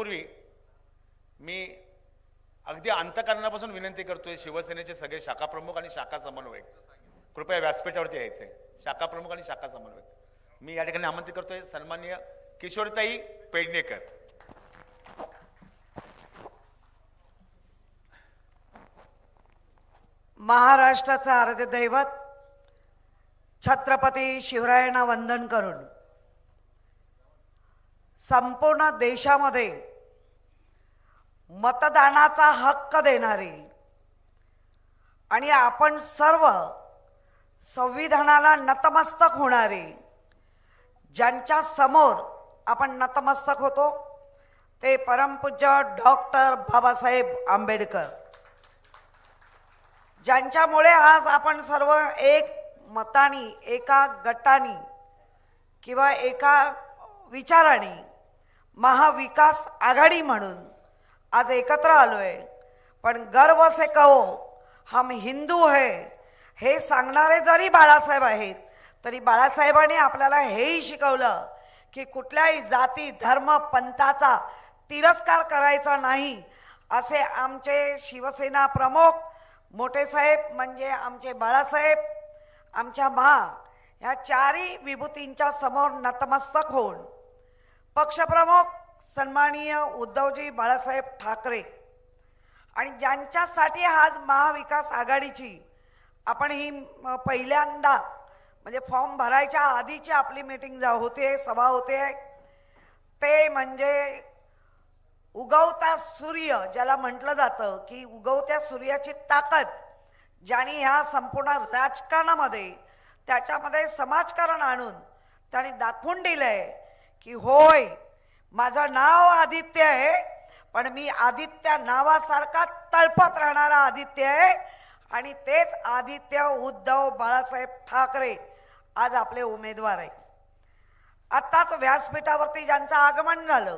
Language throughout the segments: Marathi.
बोलण्यापूर्वी मी अगदी अंतःकरणापासून विनंती करतोय शिवसेनेचे सगळे शाखा प्रमुख आणि शाखा समन्वयक कृपया व्यासपीठावरती यायचे. शाखा प्रमुख आणि शाखा समन्वयक मी या ठिकाणी आमंत्रित करतोय. सन्माननीय किशोरताई पेडणेकर. महाराष्ट्राचं आराध्य दैवत छत्रपती शिवरायांना वंदन करून संपूर्ण देशामध्ये मतदानाचा हक्क देणारी आणि आपण सर्व संविधानाला नतमस्तक होणारी ज्यांच्या समोर आपण नतमस्तक होतो ते परमपूज्य डॉक्टर बाबासाहेब आंबेडकर, ज्यांच्यामुळे आज आपण सर्व एक मतानी, एका गटानी किंवा एका विचाराने महाविकास आघाडी म्हणून आज एकत्र आलोय. पण गर्व से कहो हम हिंदू है हे सांगणारे जरी बाळासाहेब आहेत तरी बाळासाहेबांनी आपल्याला हेही शिकवलं की कुठल्याही जाती धर्म पंथाचा तिरस्कार करायचा नाही. असे आमचे शिवसेना प्रमुख मोठे साहेब म्हणजे आमचे बाळासाहेब, आमच्या ह्या चारही विभूतींच्या समोर नतमस्तक होऊन पक्षप्रमुख सन्माननीय उद्धवजी बाळासाहेब ठाकरे आणि ज्यांच्यासाठी आज महाविकास आघाडीची आपण ही पहिल्यांदा म्हणजे फॉर्म भरायच्या आधीची आपली मीटिंग होते, सभा होते, ते म्हणजे उगवता सूर्य ज्याला म्हटलं जातं की उगवत्या सूर्याची ताकद ज्यांनी ह्या संपूर्ण राजकारणामध्ये त्याच्यामध्ये समाजकारण आणून त्यांनी दाखवून दिलंय की होय माझं नाव आदित्य आहे पण मी आदित्य नावासारखा तळपत राहणारा आदित्य आहे. आणि तेच आदित्य उद्धव बाळासाहेब ठाकरे आज आपले उमेदवार आहे. आत्ताच व्यासपीठावरती ज्यांचं आगमन झालं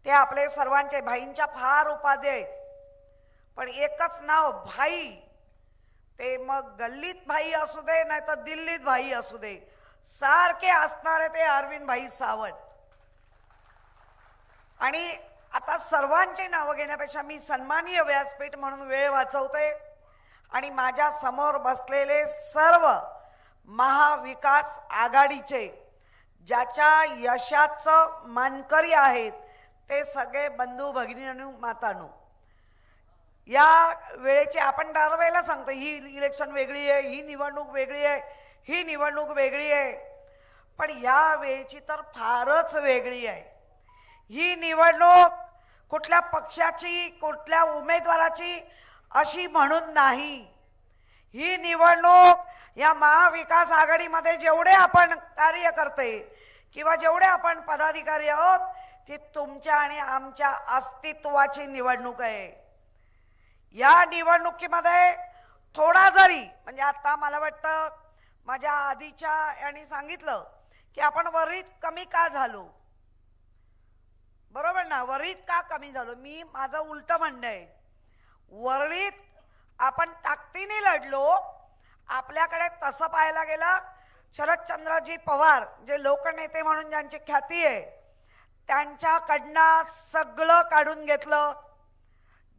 ते आपले सर्वांचे भाईंच्या फार उपाधी आहेत. पण एकच नाव भाई, ते मग गल्लीत भाई असू दे नाही तर दिल्लीत भाई असू दे, सारखे असणारे ते अरविंद भाई सावंत. आणि आता सर्वांची नावं घेण्यापेक्षा मी सन्माननीय व्यासपीठ म्हणून वेळ वाचवते आणि माझ्या समोर बसलेले सर्व महाविकास आघाडीचे ज्याच्या यशाचं मानकरी आहेत ते सगळे बंधू भगिनींनो मातांनो, या वेळेची आपण दरवेळेला सांगतो ही इलेक्शन वेगळी आहे, ही निवडणूक वेगळी आहे, ही निवडणूक वेगळी आहे, पण या वेळेची तर फारच वेगळी आहे. ही निवडणूक कुठल्या पक्षाची कुठल्या उमेदवाराची अशी म्हणून नाही. ही निवडणूक या महाविकास आघाडीमध्ये जेवढे आपण कार्यकर्ते किंवा जेवढे आपण पदाधिकारी आहोत ती तुमच्या आणि आमच्या अस्तित्वाची निवडणूक आहे. या निवडणुकीमध्ये थोडा जरी म्हणजे आता मला वाटतं माझ्या आधीच्या यांनी सांगितलं की आपण वरीत कमी का झालो, बरोबर ना, वरीत का कमी झालो. मी माझं उलट म्हणणं आहे, वरीत आपण ताकदीने लढलो. आपल्याकडे तसं पाहायला गेलं शरदचंद्रजी पवार जे लोकनेते म्हणून ज्यांची ख्याती आहे त्यांच्याकडनं सगळं काढून घेतलं.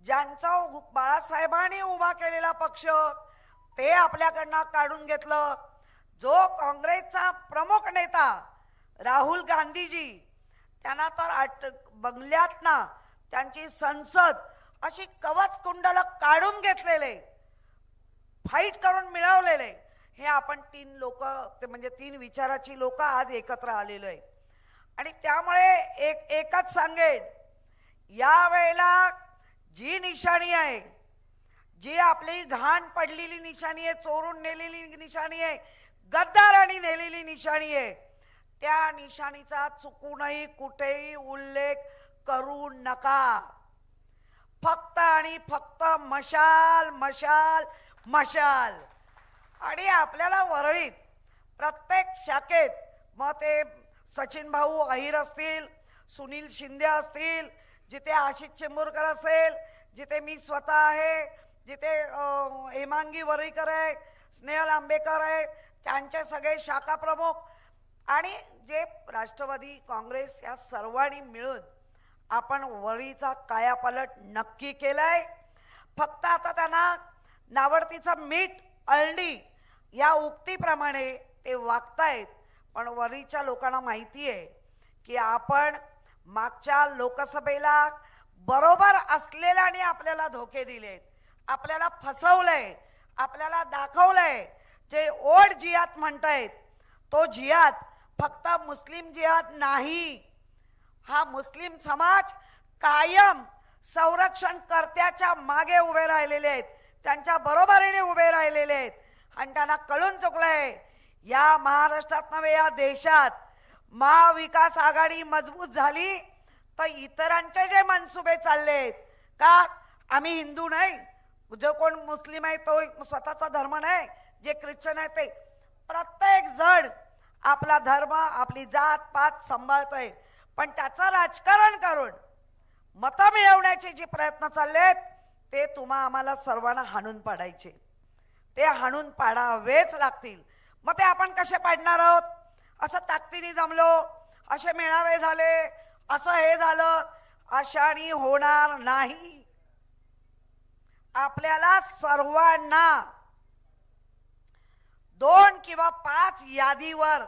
ज्यांचा बाळासाहेबांनी उभा केलेला पक्ष ते आपल्याकडनं काढून घेतलं. जो काँग्रेसचा प्रमुख नेता राहुल गांधीजी त्यांना तर बंगल्यात ना त्यांची संसद अशी कवच कुंडल काढून घेतलेले, फाईट करून मिळवलेले, हे आपण तीन लोक म्हणजे तीन विचाराची लोक आज एकत्र आलेलो आहे. आणि त्यामुळे एकच सांगेन, या वेळेला जी निशाणी आहे, जी आपली घाण पडलेली निशाणी आहे, चोरून नेलेली निशाणी आहे, गद्दारांनी नेलेली निशाणी आहे, त्या निशाणीचा चुकूनही कुठेही उल्लेख करू नका. फक्त आणि फक्त मशाल मशाल मशाल. आणि आपल्याला वरळीत प्रत्येक शाखेत मग ते सचिन भाऊ अहिर असतील, सुनील शिंदे असतील, जिथे आशिष चिंबूरकर असेल, जिथे मी स्वतः आहे, जिथे हेमांगी वरीकर आहे, स्नेहल आंबेकर आहे, त्यांचे सगळे शाखा प्रमुख आणि जे राष्ट्रवादी काँग्रेस या सर्वांनी मिळून आपण वरीचा कायापालट नक्की केलाय. फक्त आता त्यांना नावडतीचं मीठ अळणी या उक्तीप्रमाणे ते वागतायत. पण वरीच्या लोकांना माहिती आहे की आपण मागच्या लोकसभेला बरोबर असलेल्याने आपल्याला धोके दिलेत, आपल्याला फसवलंय, आपल्याला दाखवलंय. जे ओढ जिहाद म्हणतायत तो जिहाद फक्त मुस्लिम जिहाद नाही. हा मुस्लिम समाज कायम संरक्षणकर्त्याच्या मागे उभे राहिलेले आहेत, त्यांच्या बरोबरीने उभे राहिलेले आहेत. आणि त्यांना कळून चुकलंय या महाराष्ट्रात नव्हे या देशात महाविकास आघाडी मजबूत झाली तर इतरांचे जे मनसुबे चाललेत का आम्ही हिंदू नाही, जो कोण मुस्लिम आहे तो स्वतःचा धर्म नाही, जे ख्रिश्चन आहे ते, प्रत्येक जण आपला धर्म आपली जात पात सांभाळतोय. पण त्याचं राजकारण करून मतं मिळवण्याचे जे प्रयत्न चाललेत ते तुम्हा आम्हाला सर्वांना हाणून पाडायचे, ते हाणून पाडावेच लागतील. मग ते आपण कसे पाडणार आहोत? असं ताकदीने जमलो, असे मेळावे झाले, असं हे झालं, अशाने होणार नाही. आपल्याला सर्वांना 2 किंवा 5 यादीवर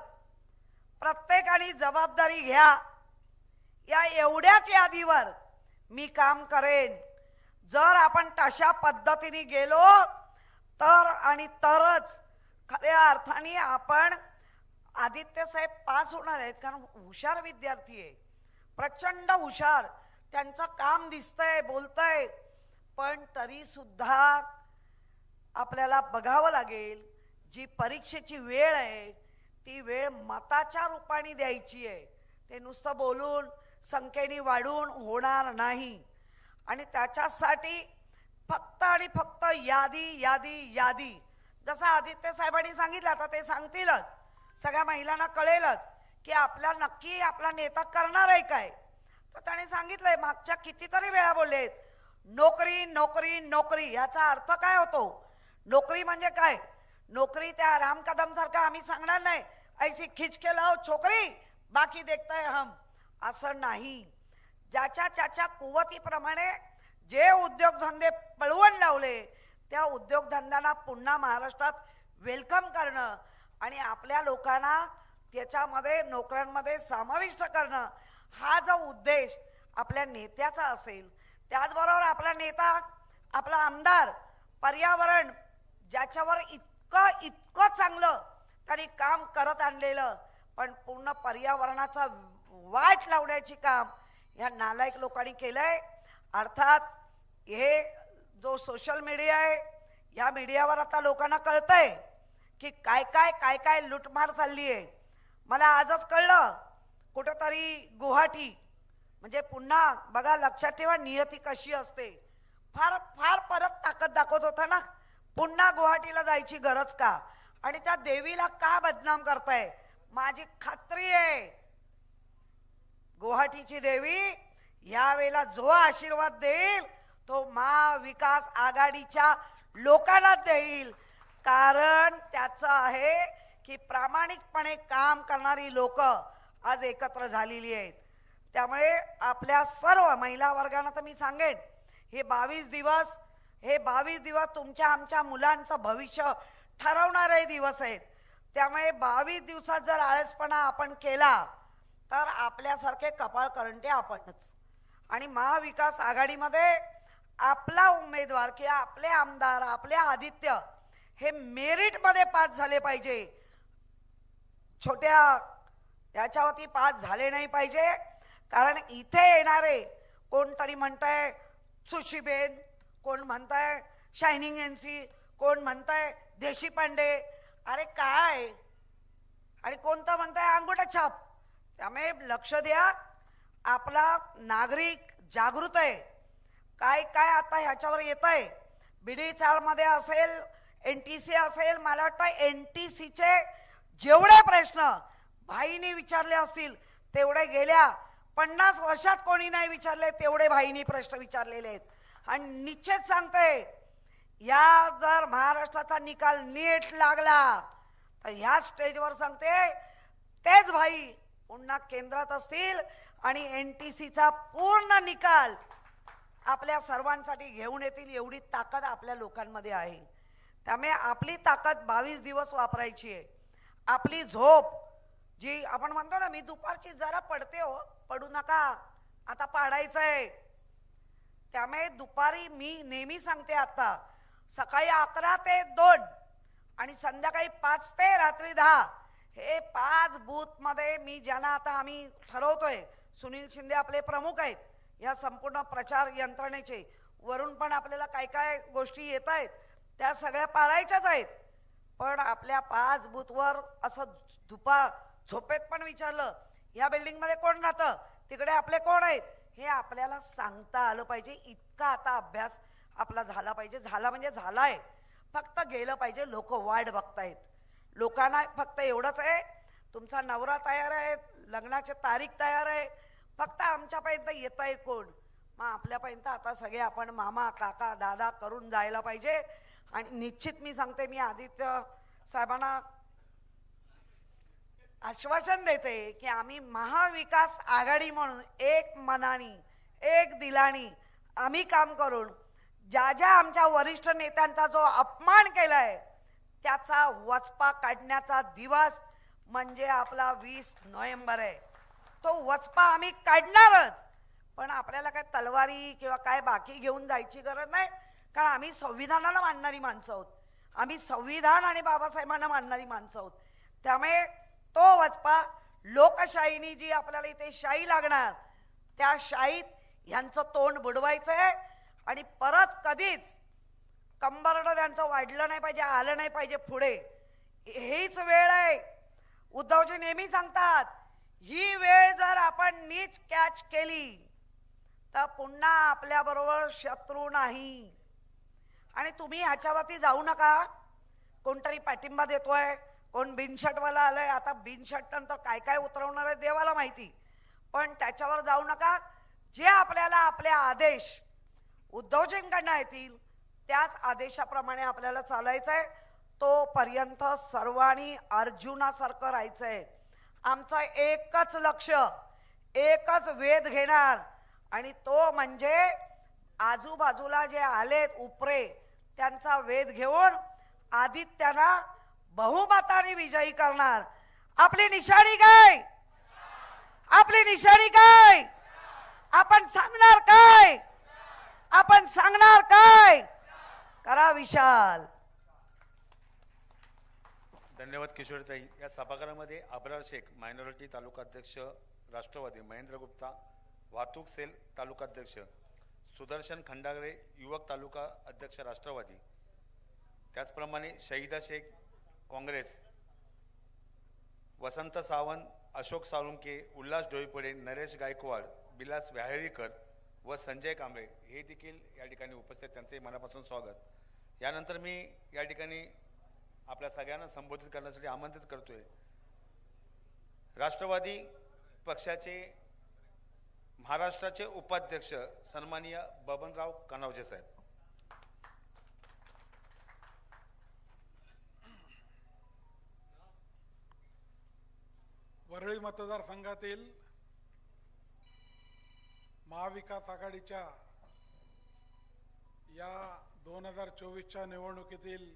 प्रत्येकाने जबाबदारी घ्या. या एवढ्याच यादीवर मी काम करेन. जर आपण तशा पद्धतीने गेलो तर आणि तरच खऱ्या अर्थाने आपण आदित्य साहेब पास होणार आहेत. कारण हुशार विद्यार्थी आहे, प्रचंड हुशार, त्यांचं काम दिसतंय, बोलतंय. पण तरी सुद्धा आपल्याला बघावं लागेल जी परीक्षेची वेळ आहे ती वेळ मताच्या रूपाने द्यायची आहे. ते नुसतं बोलून संख्येने वाढून होणार नाही. आणि त्याच्यासाठी फक्त आणि फक्त यादी यादी यादी. जसं आदित्य साहेबांनी सांगितलं आता ते सांगतीलच, सगळ्या महिलांना कळेलच की आपला नक्की आपला नेता करणार आहे काय. तर त्याने सांगितलंय, मागच्या कितीतरी वेळा बोललेत, नोकरी नोकरी नोकरी. याचा अर्थ काय होतो? नोकरी म्हणजे काय? नोकरी त्या राम कदम सारखं आम्ही सांगणार नाही ऐसी खिच के लाओ छोकरी बाकी देखता है हम, असं नाही. ज्याच्या त्याच्या कुवतीप्रमाणे जे उद्योगधंदे पळवून लावले त्या उद्योगधंद्यांना पुन्हा महाराष्ट्रात वेलकम करणं आणि आपल्या लोकांना त्याच्यामध्ये नोकऱ्यांमध्ये समाविष्ट करणं हा जो उद्देश आपल्या नेत्याचा असेल. त्याचबरोबर आपला नेता, आपला आमदार पर्यावरण ज्याच्यावर इतकं चांगलं त्यांनी काम करत आणलेलं, पण पूर्ण पर्यावरणाचा वाट लावण्याची काम या नालायक लोकांनी केलंय. अर्थात हे जो सोशल मीडिया आहे या मीडियावर आता लोकांना कळतंय की काय काय काय काय लुटमार चालली आहे. मला आजच कळलं कुठेतरी गुवाहाटी म्हणजे पुन्हा बघा, लक्षात ठेवा नियती कशी असते. फार फार परत ताकद दाखवत होता ना, पुन्हा गुवाहाटीला जायची गरज का आणि त्या देवीला का बदनाम करताय. माझी खात्री आहे गुवाहाटीची देवी यावेळेला जो आशीर्वाद देईल तो महाविकास आघाडीच्या लोकांना देईल. कारण त्याचं आहे की प्रामाणिकपणे काम करणारी लोक आज एकत्र झालेली आहेत. त्यामुळे आपल्या सर्व महिला वर्गांना तर मी सांगेन, हे 22 दिवस तुमच्या आमच्या मुलांचं भविष्य ठरवणारे दिवस आहेत. त्यामुळे 22 दिवसात जर आळसपणा आपण केला तर आपल्यासारखे कपाळकरंटे आपणच. आणि महाविकास आघाडीमध्ये आपला उमेदवार किंवा आपले आमदार, आपले आदित्य हे मेरिटमध्ये पास झाले पाहिजे, छोट्या याच्यावरती पास झाले नाही पाहिजे. कारण इथे येणारे कोणतरी म्हणताय सुशीबेन, कोण म्हणताय शायनिंग एनसी, कोण म्हणताय देशी पांडे, अरे काय, आणि कोणतं म्हणताय अंगुठा छाप. त्यामुळे लक्ष द्या, आपला नागरिक जागृत आहे. काय काय आता ह्याच्यावर येत आहे, बीडी चाळमध्ये असेल, NTC असेल, मला वाटतं NTCचे जेवढे प्रश्न भाईनी विचारले असतील तेवढे गेल्या 50 वर्षात कोणी नाही विचारले तेवढे भाईनी प्रश्न विचारलेले आहेत. आणि निश्चित सांगते, या जर महाराष्ट्राचा निकाल नीट लागला तर ह्या स्टेजवर सांगते तेच भाई पुन्हा केंद्रात असतील आणि NTCचा पूर्ण निकाल आपल्या सर्वांसाठी घेऊन येतील एवढी ताकद आपल्या लोकांमध्ये आहे. त्यामुळे आपली ताकद 22 दिवस वापरायची आहे. आपली झोप जी आपण म्हणतो ना, मी दुपारची जरा पडते हो, पडू नका, आता पाडायचं आहे. त्यामुळे दुपारी मी नेहमी सांगते, आता सकाळी 11 ते 2 आणि संध्याकाळी 5 ते रात्री 10 हे 5 बूथमध्ये मी ज्यांना आता आम्ही ठरवतोय, सुनील शिंदे आपले प्रमुख आहेत या संपूर्ण प्रचार यंत्रणेचे, वरून पण आपल्याला काय काय गोष्टी येत आहेत त्या सगळ्या पाळायच्याच आहेत. पण आपल्या 5 बूथवर असं झोपेत पण विचारलं या बिल्डिंगमध्ये कोण राहतं, तिकडे आपले कोण आहेत, हे आपल्याला सांगता आलं पाहिजे. इतका आता अभ्यास आपला झाला पाहिजे. झाला म्हणजे झालाय, फक्त गेलं पाहिजे. लोक वाट बघतायत. लोकांना फक्त एवढंच आहे, तुमचा नवरा तयार आहे, लग्नाची तारीख तयार आहे, फक्त आमच्यापर्यंत येत आहे कोण. मग आपल्यापर्यंत आता सगळे आपण मामा काका दादा करून जायला पाहिजे. आणि निश्चित मी सांगते, मी आदित्य साहेबांना आश्वासन देते की आम्ही महाविकास आघाडी म्हणून एक मनानी एक दिलानी आम्ही काम करून ज्या ज्या आमच्या वरिष्ठ नेत्यांचा जो अपमान केलाय त्याचा वचपा काढण्याचा दिवस म्हणजे आपला 20 नोव्हेंबर आहे. तो वचपा आम्ही काढणारच. पण आपल्याला काय तलवारी किंवा काय बाकी घेऊन जायची गरज नाही, कारण आम्ही संविधानाला मानणारी माणसं आहोत. आम्ही संविधान आणि बाबासाहेबांना मानणारी माणसं आहोत. त्यामुळे तो वचपा लोकशाहीनी जी आपल्याला इथे शाही लागणार त्या शाहीत ह्यांचं तोंड बुडवायचं आहे. आणि परत कधीच कंबरडं त्यांचं वाढलं नाही पाहिजे, आलं नाही पाहिजे पुढे. हीच वेळ आहे. उद्धवजी नेहमी सांगतात, ही वेळ जर आपण नीच कॅच केली तर पुन्हा आपल्याबरोबर शत्रू नाही. आणि तुम्ही ह्याच्यावरती जाऊ नका. कोणतरी पाठिंबा देतोय, कोण बिनशर्टवाला आलंय, आता बिनशर्ट नंतर काय काय उतरवणार आहे देवाला माहिती. पण त्याच्यावर जाऊ नका. जे आपल्याला आपले आदेश उद्धवजींकडनं येतील त्याच आदेशाप्रमाणे आपल्याला चालायचं आहे. तोपर्यंत सर्वांनी अर्जुनासारखं राहायचं आहे. आमचं एकच लक्ष, एकच वेध घेणार, आणि तो म्हणजे आजूबाजूला जे आलेत उपरे त्यांचा वेध घेऊन आदित्यांना बहुमताने विजयी करणार. आपली निशाणी काय? आपली निशाणी काय? आपण सांगणार काय? आपण सांगणार काय? करा विशाल. धन्यवाद किशोरीताई. या सभागृहामध्ये अब्रार शेख मायनॉरिटी तालुका अध्यक्ष राष्ट्रवादी, महेंद्र गुप्ता वाहतूक सेल तालुका अध्यक्ष, सुदर्शन खंडागरे युवक तालुका अध्यक्ष राष्ट्रवादी, त्याचप्रमाणे शहीदा शेख काँग्रेस, वसंत सावंत, अशोक साळुंके, उल्हास डोईपडे, नरेश गायकवाड, विलास व्याहेरीकर व संजय कांबळे हे देखील या ठिकाणी उपस्थित. त्यांचे मनापासून स्वागत. यानंतर मी या ठिकाणी आपल्या सगळ्यांना संबोधित करण्यासाठी आमंत्रित करतोय राष्ट्रवादी पक्षाचे महाराष्ट्राचे उपाध्यक्ष सन्माननीय बबनराव कनावजे साहेब. वरळी मतदारसंघातील महाविकास आघाडीच्या या 2024च्या निवडणुकीतील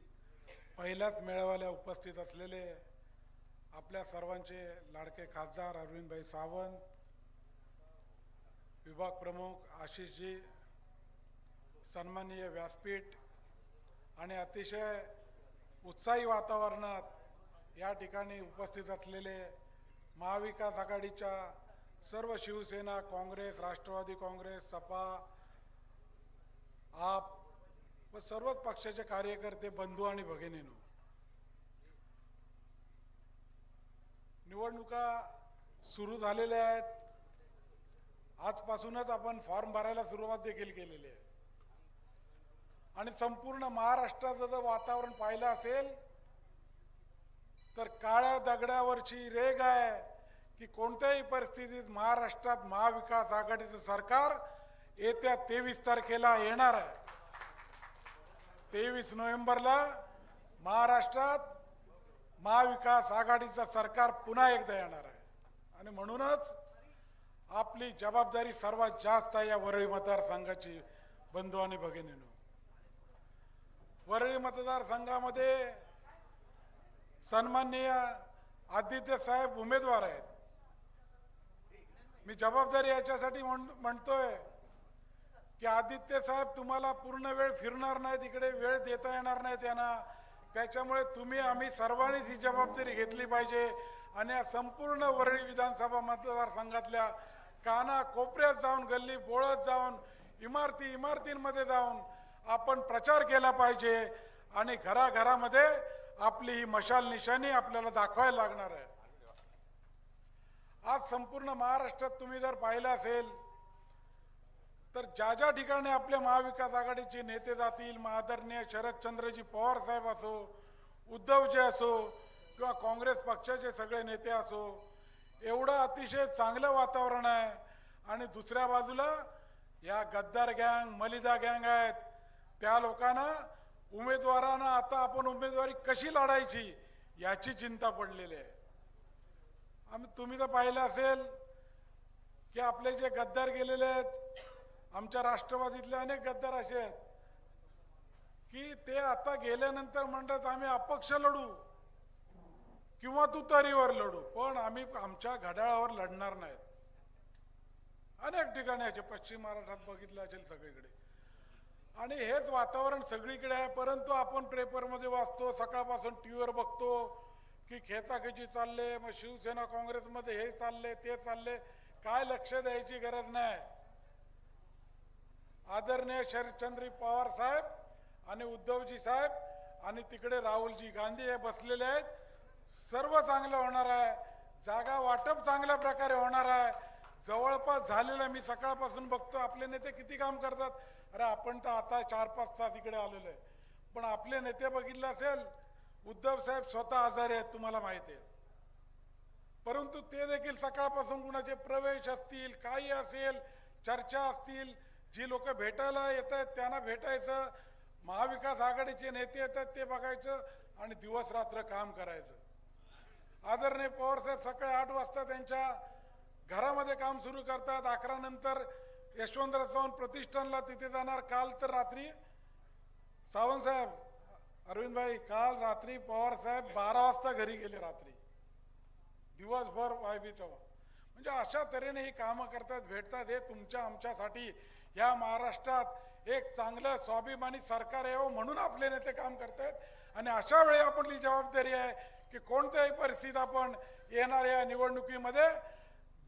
पहिल्याच मेळाव्याला उपस्थित असलेले आपल्या सर्वांचे लाडके खासदार अरविंदभाई सावंत, विभाग प्रमुख आशिषजी, सन्माननीय व्यासपीठ आणि अतिशय उत्साही वातावरणात या ठिकाणी उपस्थित असलेले महाविकास आघाडीच्या सर्व शिवसेना, काँग्रेस, राष्ट्रवादी काँग्रेस, सपा, आप व सर्वच पक्षाचे कार्यकर्ते, बंधू आणि भगिनींनो, निवडणुका सुरू झालेल्या आहेत. आजपासूनच आपण फॉर्म भरायला सुरुवात देखील केलेली आहे. आणि संपूर्ण महाराष्ट्राचं जर वातावरण पाहिलं असेल तर काळ्या दगडावरची रेघ आहे की कोणत्याही परिस्थितीत महाराष्ट्रात महाविकास आघाडीचं सरकार येत्या 23 तारखेला येणार आहे. 23 नोव्हेंबरला महाराष्ट्रात महाविकास आघाडीचं सरकार पुन्हा एकदा येणार आहे. आणि म्हणूनच आपली जबाबदारी सर्वात जास्त आहे या वरळी मतदारसंघाची. बंधू आणि भगिनींनो, वरळी मतदारसंघामध्ये सन्माननीय आदित्य साहेब उमेदवार आहेत. मी जबाबदारी याच्यासाठी म्हणतोय की आदित्य साहेब तुम्हाला पूर्ण वेळ फिरणार नाहीत, इकडे वेळ देता येणार नाही त्यांना. त्याच्यामुळे तुम्ही आम्ही सर्वांनीच ही जबाबदारी घेतली पाहिजे आणि या संपूर्ण वरळी विधानसभा मतदारसंघातल्या काना कोपऱ्यात जाऊन, गल्ली बोळत जाऊन, इमारतींमध्ये जाऊन आपण प्रचार केला पाहिजे आणि घराघरामध्ये आपली ही मशाल निशाणी आपल्याला दाखवायला लागणार आहे. आज संपूर्ण महाराष्ट्रात तुम्ही जर पाहिलं असेल तर ज्या ज्या ठिकाणी आपल्या महाविकास आघाडीचे नेते जातील, आदरणीय शरदचंद्रजी पवार साहेब असो, उद्धवजी असो किंवा काँग्रेस पक्षाचे सगळे नेते असो, एवढं अतिशय चांगलं वातावरण आहे. आणि दुसऱ्या बाजूला या गद्दार गँग, मलिदा गँग आहेत, त्या लोकांना उमेदवारांना आता आपण उमेदवारी कशी लढायची याची चिंता पडलेली आहे. तुम्ही तर पाहिलं असेल की आपले जे गद्दार गेलेले आहेत, आमच्या राष्ट्रवादीतले अनेक गद्दार असे आहेत की ते आता गेल्यानंतर म्हणतात आम्ही अपक्ष लढू किंवा तुतारीवर लढू, पण आम्ही आमच्या घड्याळावर लढणार नाहीत. अनेक ठिकाणी याचे पश्चिम महाराष्ट्रात बघितलं असेल सगळीकडे. आणि हेच वातावरण सगळीकडे आहे. परंतु आपण पेपरमध्ये वाचतो, सकाळपासून टीव्हीवर बघतो की खेचाखेची चालले, मग शिवसेना काँग्रेसमध्ये हे चालले ते चालले. काय लक्ष द्यायची गरज नाही. आदरणीय शरदचंद्र पवार साहेब आणि उद्धवजी साहेब आणि तिकडे राहुलजी गांधी हे बसलेले आहेत. सर्व चांगलं होणार आहे. जागा वाटप चांगल्या प्रकारे होणार आहे. जवळपास झालेलं मी सकाळपासून बघतो आपले नेते किती काम करतात. अरे आपण तर आता 4-5 तास इकडे आलेलो आहे, पण आपले नेते बघितले असेल, उद्धव साहेब स्वतः आजारी आहेत तुम्हाला माहिती आहे, परंतु ते देखील सकाळपासून कुणाचे प्रवेश असतील, काही असेल, चर्चा असतील, जी लोक भेटायला येत आहेत त्यांना भेटायचं, महाविकास आघाडीचे नेते येतात ते बघायचं आणि दिवस रात्र काम करायचं. आदरणीय पवार साहेब सकाळी 8 वाजता त्यांच्या घरामध्ये काम सुरू करतात. 11 नंतर यशवंतराव चव्हाण प्रतिष्ठानला तिथे जाणार. काल तर रात्री सावंत साहेब, अरविंदभाई, काल रात्री पवार साहेब 12 वाजता घरी गेले. रात्री दिवसभर वायबी चव्हाण. म्हणजे अशा तऱ्हेने ही कामं करतात, भेटतात. हे तुमच्या आमच्यासाठी या महाराष्ट्रात एक चांगलं स्वाभिमानी सरकार यावं म्हणून आपले नेते काम करतात. आणि अशा वेळी आपली जबाबदारी आहे की कोणत्याही परिस्थितीत आपण येणाऱ्या निवडणुकीमध्ये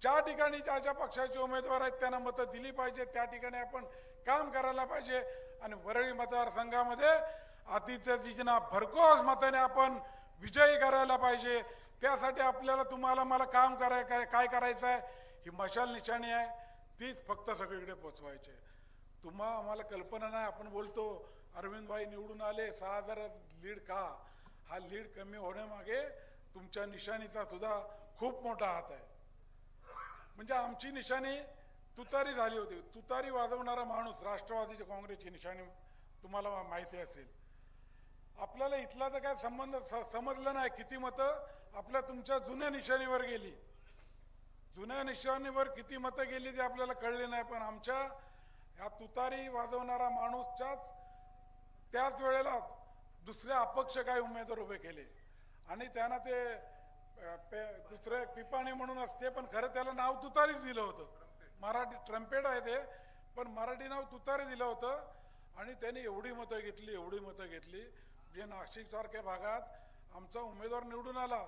ज्या ठिकाणी ज्या ज्या पक्षाचे उमेदवार आहेत त्यांना मतं दिली पाहिजे, त्या ठिकाणी आपण काम करायला पाहिजे. आणि वरळी मतदारसंघामध्ये आदित्यजींना भरघोस मताने आपण विजयी करायला पाहिजे. त्यासाठी आपल्याला तुम्हाला मला काम काय करायचं आहे, ही मशाल निशाणी आहे, तीच फक्त सगळीकडे पोचवायची आहे. आम्हाला कल्पना नाही. आपण बोलतो अरविंदभाई निवडून आले, 6000 लीड का. हा लीड कमी होण्यामागे तुमच्या निशाणीचा सुद्धा खूप मोठा हात आहे. म्हणजे आमची निशाणी तुतारी झाली होती. तुतारी वाजवणारा माणूस राष्ट्रवादीची काँग्रेसची निशाणी तुम्हाला माहिती असेल. आपल्याला इथला तर काय संबंध समजलं नाही. किती मतं आपल्या तुमच्या जुन्या निशाणीवर गेली, जुन्या निशाणीवर किती मतं गेली ते आपल्याला कळले नाही. पण आमच्या या तुतारी वाजवणारा माणूसच्याच त्याच वेळेला दुसरे अपक्ष काही उमेदवार उभे केले आणि त्यांना ते दुसरे पिपाणी म्हणून असते, पण खरं त्याला नाव तुतारीच दिलं होतं. मराठी ट्रम्पेट आहे ते, पण मराठी नाव तुतारी दिलं होतं. आणि त्यांनी एवढी मतं घेतली जे नाशिक सारख्या भागात आमचा उमेदवार निवडून आला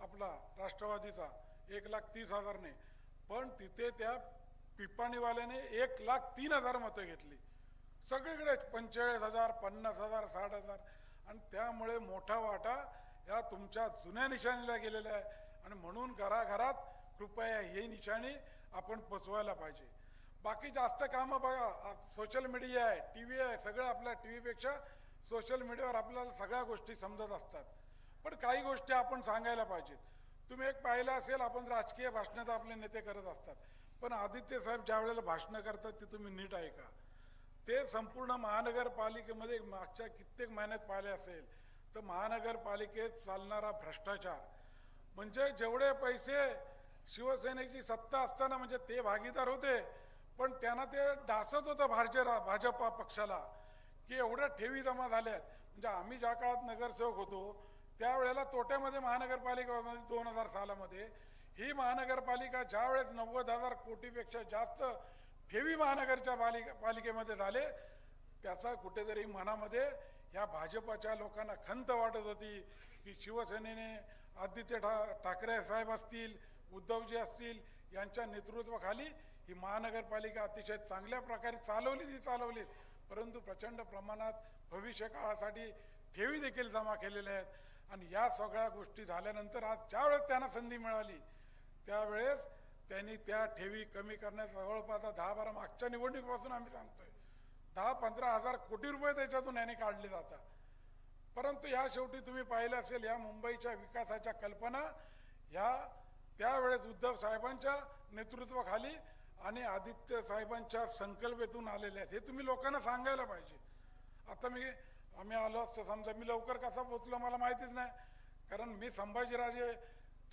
आपला राष्ट्रवादीचा 1,30,000ने, पण तिथे त्या पिपाणीवाल्याने 1,03,000 मतं घेतली. सगळीकडे 45,000, 50,000, 60,000. आणि त्यामुळे मोठा वाटा या तुमच्या जुन्या निशाणीला गेलेला आहे. आणि म्हणून घराघरात कृपया ही निशाणी आपण पोचवायला पाहिजे. बाकी जास्त कामं बघा, सोशल मीडिया आहे, टीव्ही आहे, सगळं आपल्या टीव्हीपेक्षा सोशल मीडियावर आपल्याला सगळ्या गोष्टी समजत असतात. पण काही गोष्टी आपण सांगायला पाहिजेत. तुम्ही एक पाहिलं असेल, आपण राजकीय भाषणं तर आपले नेते करत असतात, पण आदित्य साहेब ज्या वेळेला भाषणं करतात ते तुम्ही नीट ऐका. ते संपूर्ण महानगरपालिकेमध्ये मागच्या कित्येक महिन्यात पाहिले असेल तर महानगरपालिकेत चालणारा भ्रष्टाचार, म्हणजे जेवढे पैसे शिवसेनेची सत्ता असताना म्हणजे ते भागीदार होते, पण त्यांना ते डासत होतं भाजपा पक्षाला की एवढ्या ठेवी जमा झाल्यात. म्हणजे आम्ही ज्या काळात नगरसेवक होतो त्यावेळेला तोट्यामध्ये महानगरपालिका 2000 सालामध्ये ही महानगरपालिका ज्या वेळेस 90,000 कोटीपेक्षा जास्त ठेवी महानगरच्या पालिकेमध्ये झाले, त्याचा कुठेतरी मनामध्ये या भाजपाच्या लोकांना खंत वाटत होती की शिवसेनेने आदित्य ठाकरे साहेब असतील, उद्धवजी असतील यांच्या नेतृत्वाखाली ही महानगरपालिका अतिशय चांगल्या प्रकारे चालवली, परंतु प्रचंड प्रमाणात भविष्य काळासाठी ठेवी देखील जमा केलेल्या आहेत. आणि या सगळ्या गोष्टी झाल्यानंतर आज ज्यावेळेस त्यांना संधी मिळाली त्यावेळेस त्यांनी त्या ठेवी कमी करण्याचा जवळपास 10-12 मागच्या निवडणुकीपासून आम्ही सांगतोय 10-15 हजार कोटी रुपये त्याच्यातून यांनी काढले जातात. परंतु ह्या शेवटी तुम्ही पाहिलं असेल या मुंबईच्या विकासाच्या कल्पना ह्या त्यावेळेस उद्धव साहेबांच्या नेतृत्वाखाली आणि आदित्य साहेबांच्या संकल्पेतून आलेल्या आहेत. हे तुम्ही लोकांना सांगायला पाहिजे. आता आम्ही आलो असतो समजा, मी लवकर कसा पोचलो मला माहितीच नाही, कारण मी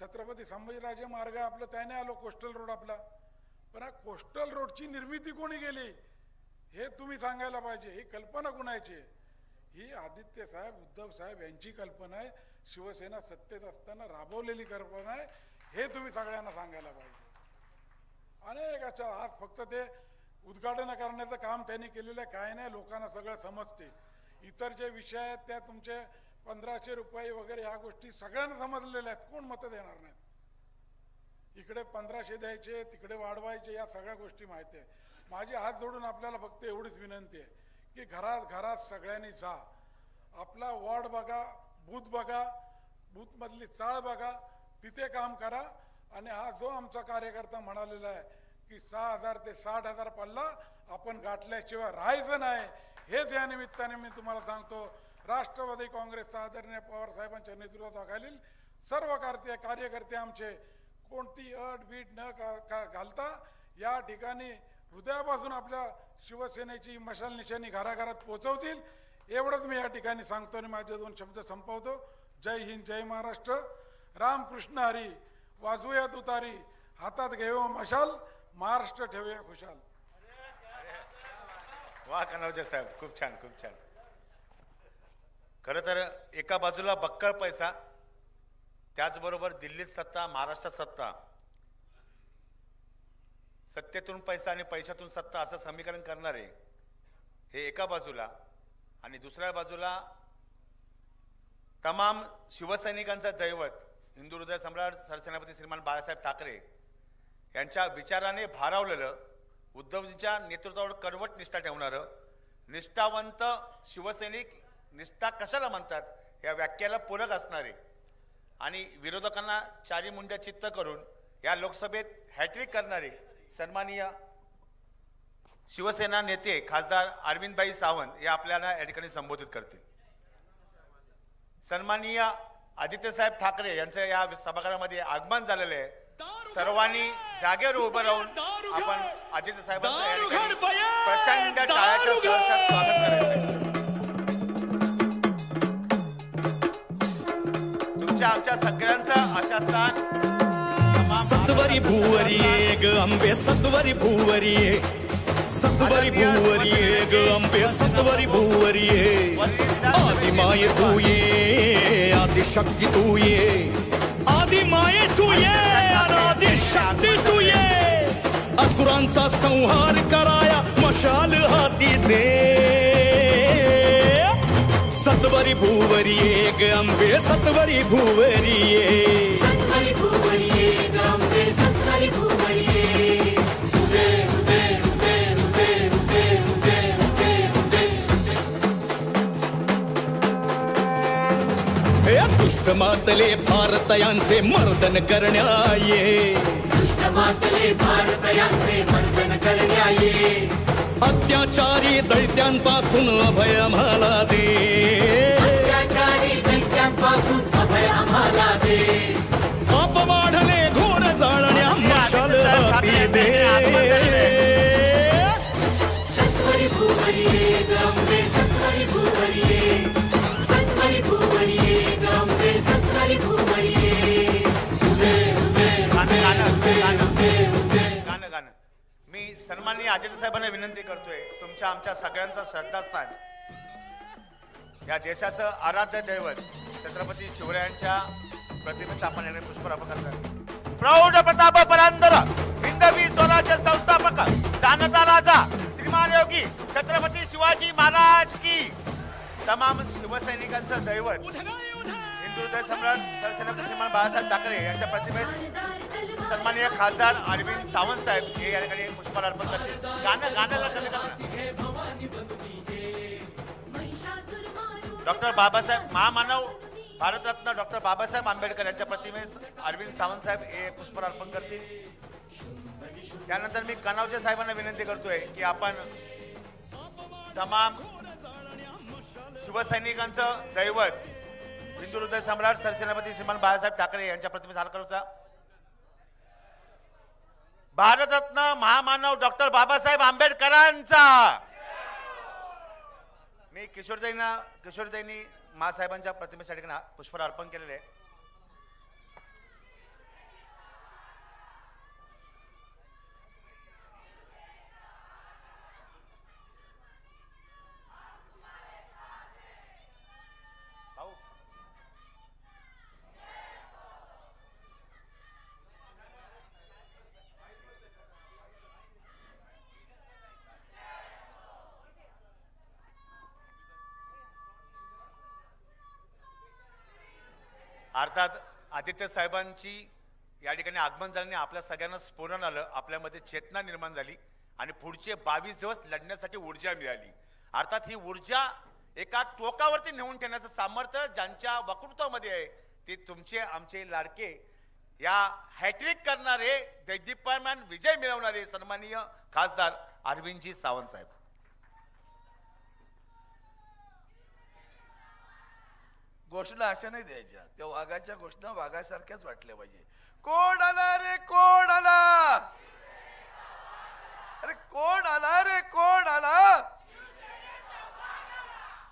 छत्रपती संभाजीराजे मार्ग आपलं त्याने आलो, कोस्टल रोड आपला. पण हा कोस्टल रोडची निर्मिती कोणी केली हे तुम्ही सांगायला पाहिजे. ही कल्पना कुणाची आहे? ही आदित्य साहेब उद्धव साहेब यांची कल्पना आहे, शिवसेना सत्तेत असताना राबवलेली कल्पना आहे. हे तुम्ही सगळ्यांना सांगायला पाहिजे. अनेक आज फक्त ते उद्घाटन करण्याचं काम त्यांनी केलेलं आहे, काय नाही, लोकांना सगळं समजते. इतर जे विषय आहेत त्या तुमचे 1500 रुपये वगैरे ह्या गोष्टी सगळ्यांना समजलेल्या आहेत, कोण मतं देणार नाहीत. इकडे 1500 द्यायचे, तिकडे वाढवायचे, या सगळ्या गोष्टी माहिती आहे. माझी हात जोडून आपल्याला फक्त एवढीच विनंती आहे की घरात सगळ्यांनी जा, आपला वॉर्ड बघा, बूथमधली चाळ बघा, तिथे काम करा. आणि हा जो आमचा कार्यकर्ता म्हणालेला आहे की 6,000 ते 60,000 पल्ला आपण गाठल्याशिवाय राहायचं नाही, हेच या निमित्ताने मी तुम्हाला सांगतो. राष्ट्रवादी काँग्रेसचा आदरणीय पवार साहेबांच्या नेतृत्वाखालील सर्व कार्यकर्ते आमचे कोणती अट बीट न घालता या ठिकाणी हृदयापासून आपल्या शिवसेनेची मशाल निशाणी घराघरात पोहोचवतील, एवढंच मी या ठिकाणी सांगतो आणि माझे 2 शब्द संपवतो. जय हिंद, जय महाराष्ट्र. रामकृष्ण हरी. वाजवूया तुतारी, हातात घेऊ मशाल, महाराष्ट्र ठेवूया खुशाल. वा कनौजे साहेब, खूप छान. खरं तर एका बाजूला बक्कळ पैसा, त्याचबरोबर दिल्लीत सत्ता, महाराष्ट्रात सत्ता, सत्तेतून पैसा आणि पैशातून सत्ता असं समीकरण करणारे हे एका बाजूला, आणि दुसऱ्या बाजूला तमाम शिवसैनिकांचं दैवत हिंदू हृदय सम्राट सरसेनापती श्रीमान बाळासाहेब ठाकरे यांच्या विचाराने भारावलेलं, उद्धवजींच्या नेतृत्वावर कडवट निष्ठा ठेवणारं निष्ठावंत शिवसैनिक, निष्ठा कशाला म्हणतात या व्याख्याला पूरक असणारे आणि विरोधकांना चारी मुंड्या चित्त करून या लोकसभेत हॅट्रिक करणारे सन्माननीय शिवसेना नेते खासदार अरविंदभाई सावंत हे आपल्याला या ठिकाणी संबोधित करतील. सन्माननीय आदित्यसाहेब ठाकरे यांचं या सभागृहामध्ये आगमन झालेलं आहे. सर्वांनी जागेवर उभं राहून आपण आदित्य साहेबांचं प्रचंड टाळ्याच्या सहर्षात स्वागत करायचं. तुमच्या आमच्या सगळ्यांचं आशास्थान सत्वरी भूवरी ग अंबे, सत्वरी भूवरी, सत्वरी भूवरी ग अंबे, सत्वरी भूवरी. आदि माये तू ये, आदि शक्ती तू ये, आदि माये तू ये, अनादि शक्ती तू ये. असुरांचा संहार कराया मशाल हाती दे. सत्वरी भूवरी ग अंबे, सत्वरी भूवरी, सत्वरी भूवरी ग अंबे, सत्वरी भूवरी. दुष्ट मातले भारतयांचे मर्दन करण्याये, दुष्ट मातले भारतयांचे मर्दन करण्याये. अत्याचारी दैत्यांपासून अभय आम्हाला दे, अत्याचारी दैत्यांपासून अभय आम्हाला दे. पाप वाढले घोर जाळण्या मशाल हाती दे. सत्वरी भूवरी ग अंबे, सत्वरी भूवरी, सत्वरी भूवरी ग अंबे, सत्वरी भूवरी. करतोय तुमच्या आमच्या सगळ्यांचं श्रद्धास्थान या देशाचं आराध्य दैवत छत्रपती शिवरायांच्या प्रतिमेचं आपण याने पुष्परापण करतात. प्रौढ प्रताप परांतर हिंदवी स्वराज्य संस्थापक जानता राजा श्रीमान योगी छत्रपती शिवाजी महाराज की. तमाम शिवसैनिकांचं दैवत हिंदू हृदय सम्राट सरसेनापती श्रीमान बाळासाहेब ठाकरे यांच्या प्रतिमेस सन्माननीय खासदार अरविंद सावंत साहेब हे या ठिकाणी पुष्पहार अर्पण करतील. गाण्याला कमी करा. डॉक्टर बाबासाहेब महामानव भारतरत्न डॉक्टर बाबासाहेब आंबेडकर यांच्या प्रतिमेस अरविंद सावंत साहेब हे पुष्पहार अर्पण करतील. त्यानंतर मी कनावचे साहेबांना विनंती करतोय की आपण तमाम शिवसैनिकांचं दैवत हिंदू हृदय सम्राट सरसेनापती श्रीमान बाळासाहेब ठाकरे यांच्या प्रतिमेस हार करूचा. भारतरत्न महामानव डॉक्टर बाबासाहेब आंबेडकरांचा. मी किशोरताईंनी महासाहेबांच्या प्रतिमेसाठी पुष्पहार अर्पण केलेले आहे. अर्थात आदित्य साहेबांची या ठिकाणी आगमन झाल्याने आपल्या सगळ्यांना स्फुरण आलं, आपल्यामध्ये चेतना निर्माण झाली आणि पुढचे 22 दिवस लढण्यासाठी ऊर्जा मिळाली. अर्थात ही ऊर्जा एका टोकावरती नेऊन ठेवण्याचं सामर्थ्य ज्यांच्या वक्तृत्वामध्ये आहे ते तुमचे आमचे लाडके या हॅट्रिक करणारे दैदीप्यमान विजय मिळवणारे सन्माननीय खासदार अरविंदजी सावंत साहेब. घोषणा अशा नाही द्यायच्या, त्या वाघाच्या घोषणा वाघासारख्याच वाटल्या पाहिजे. कोण आला रे कोण आला, अरे कोण आला रे कोण आला.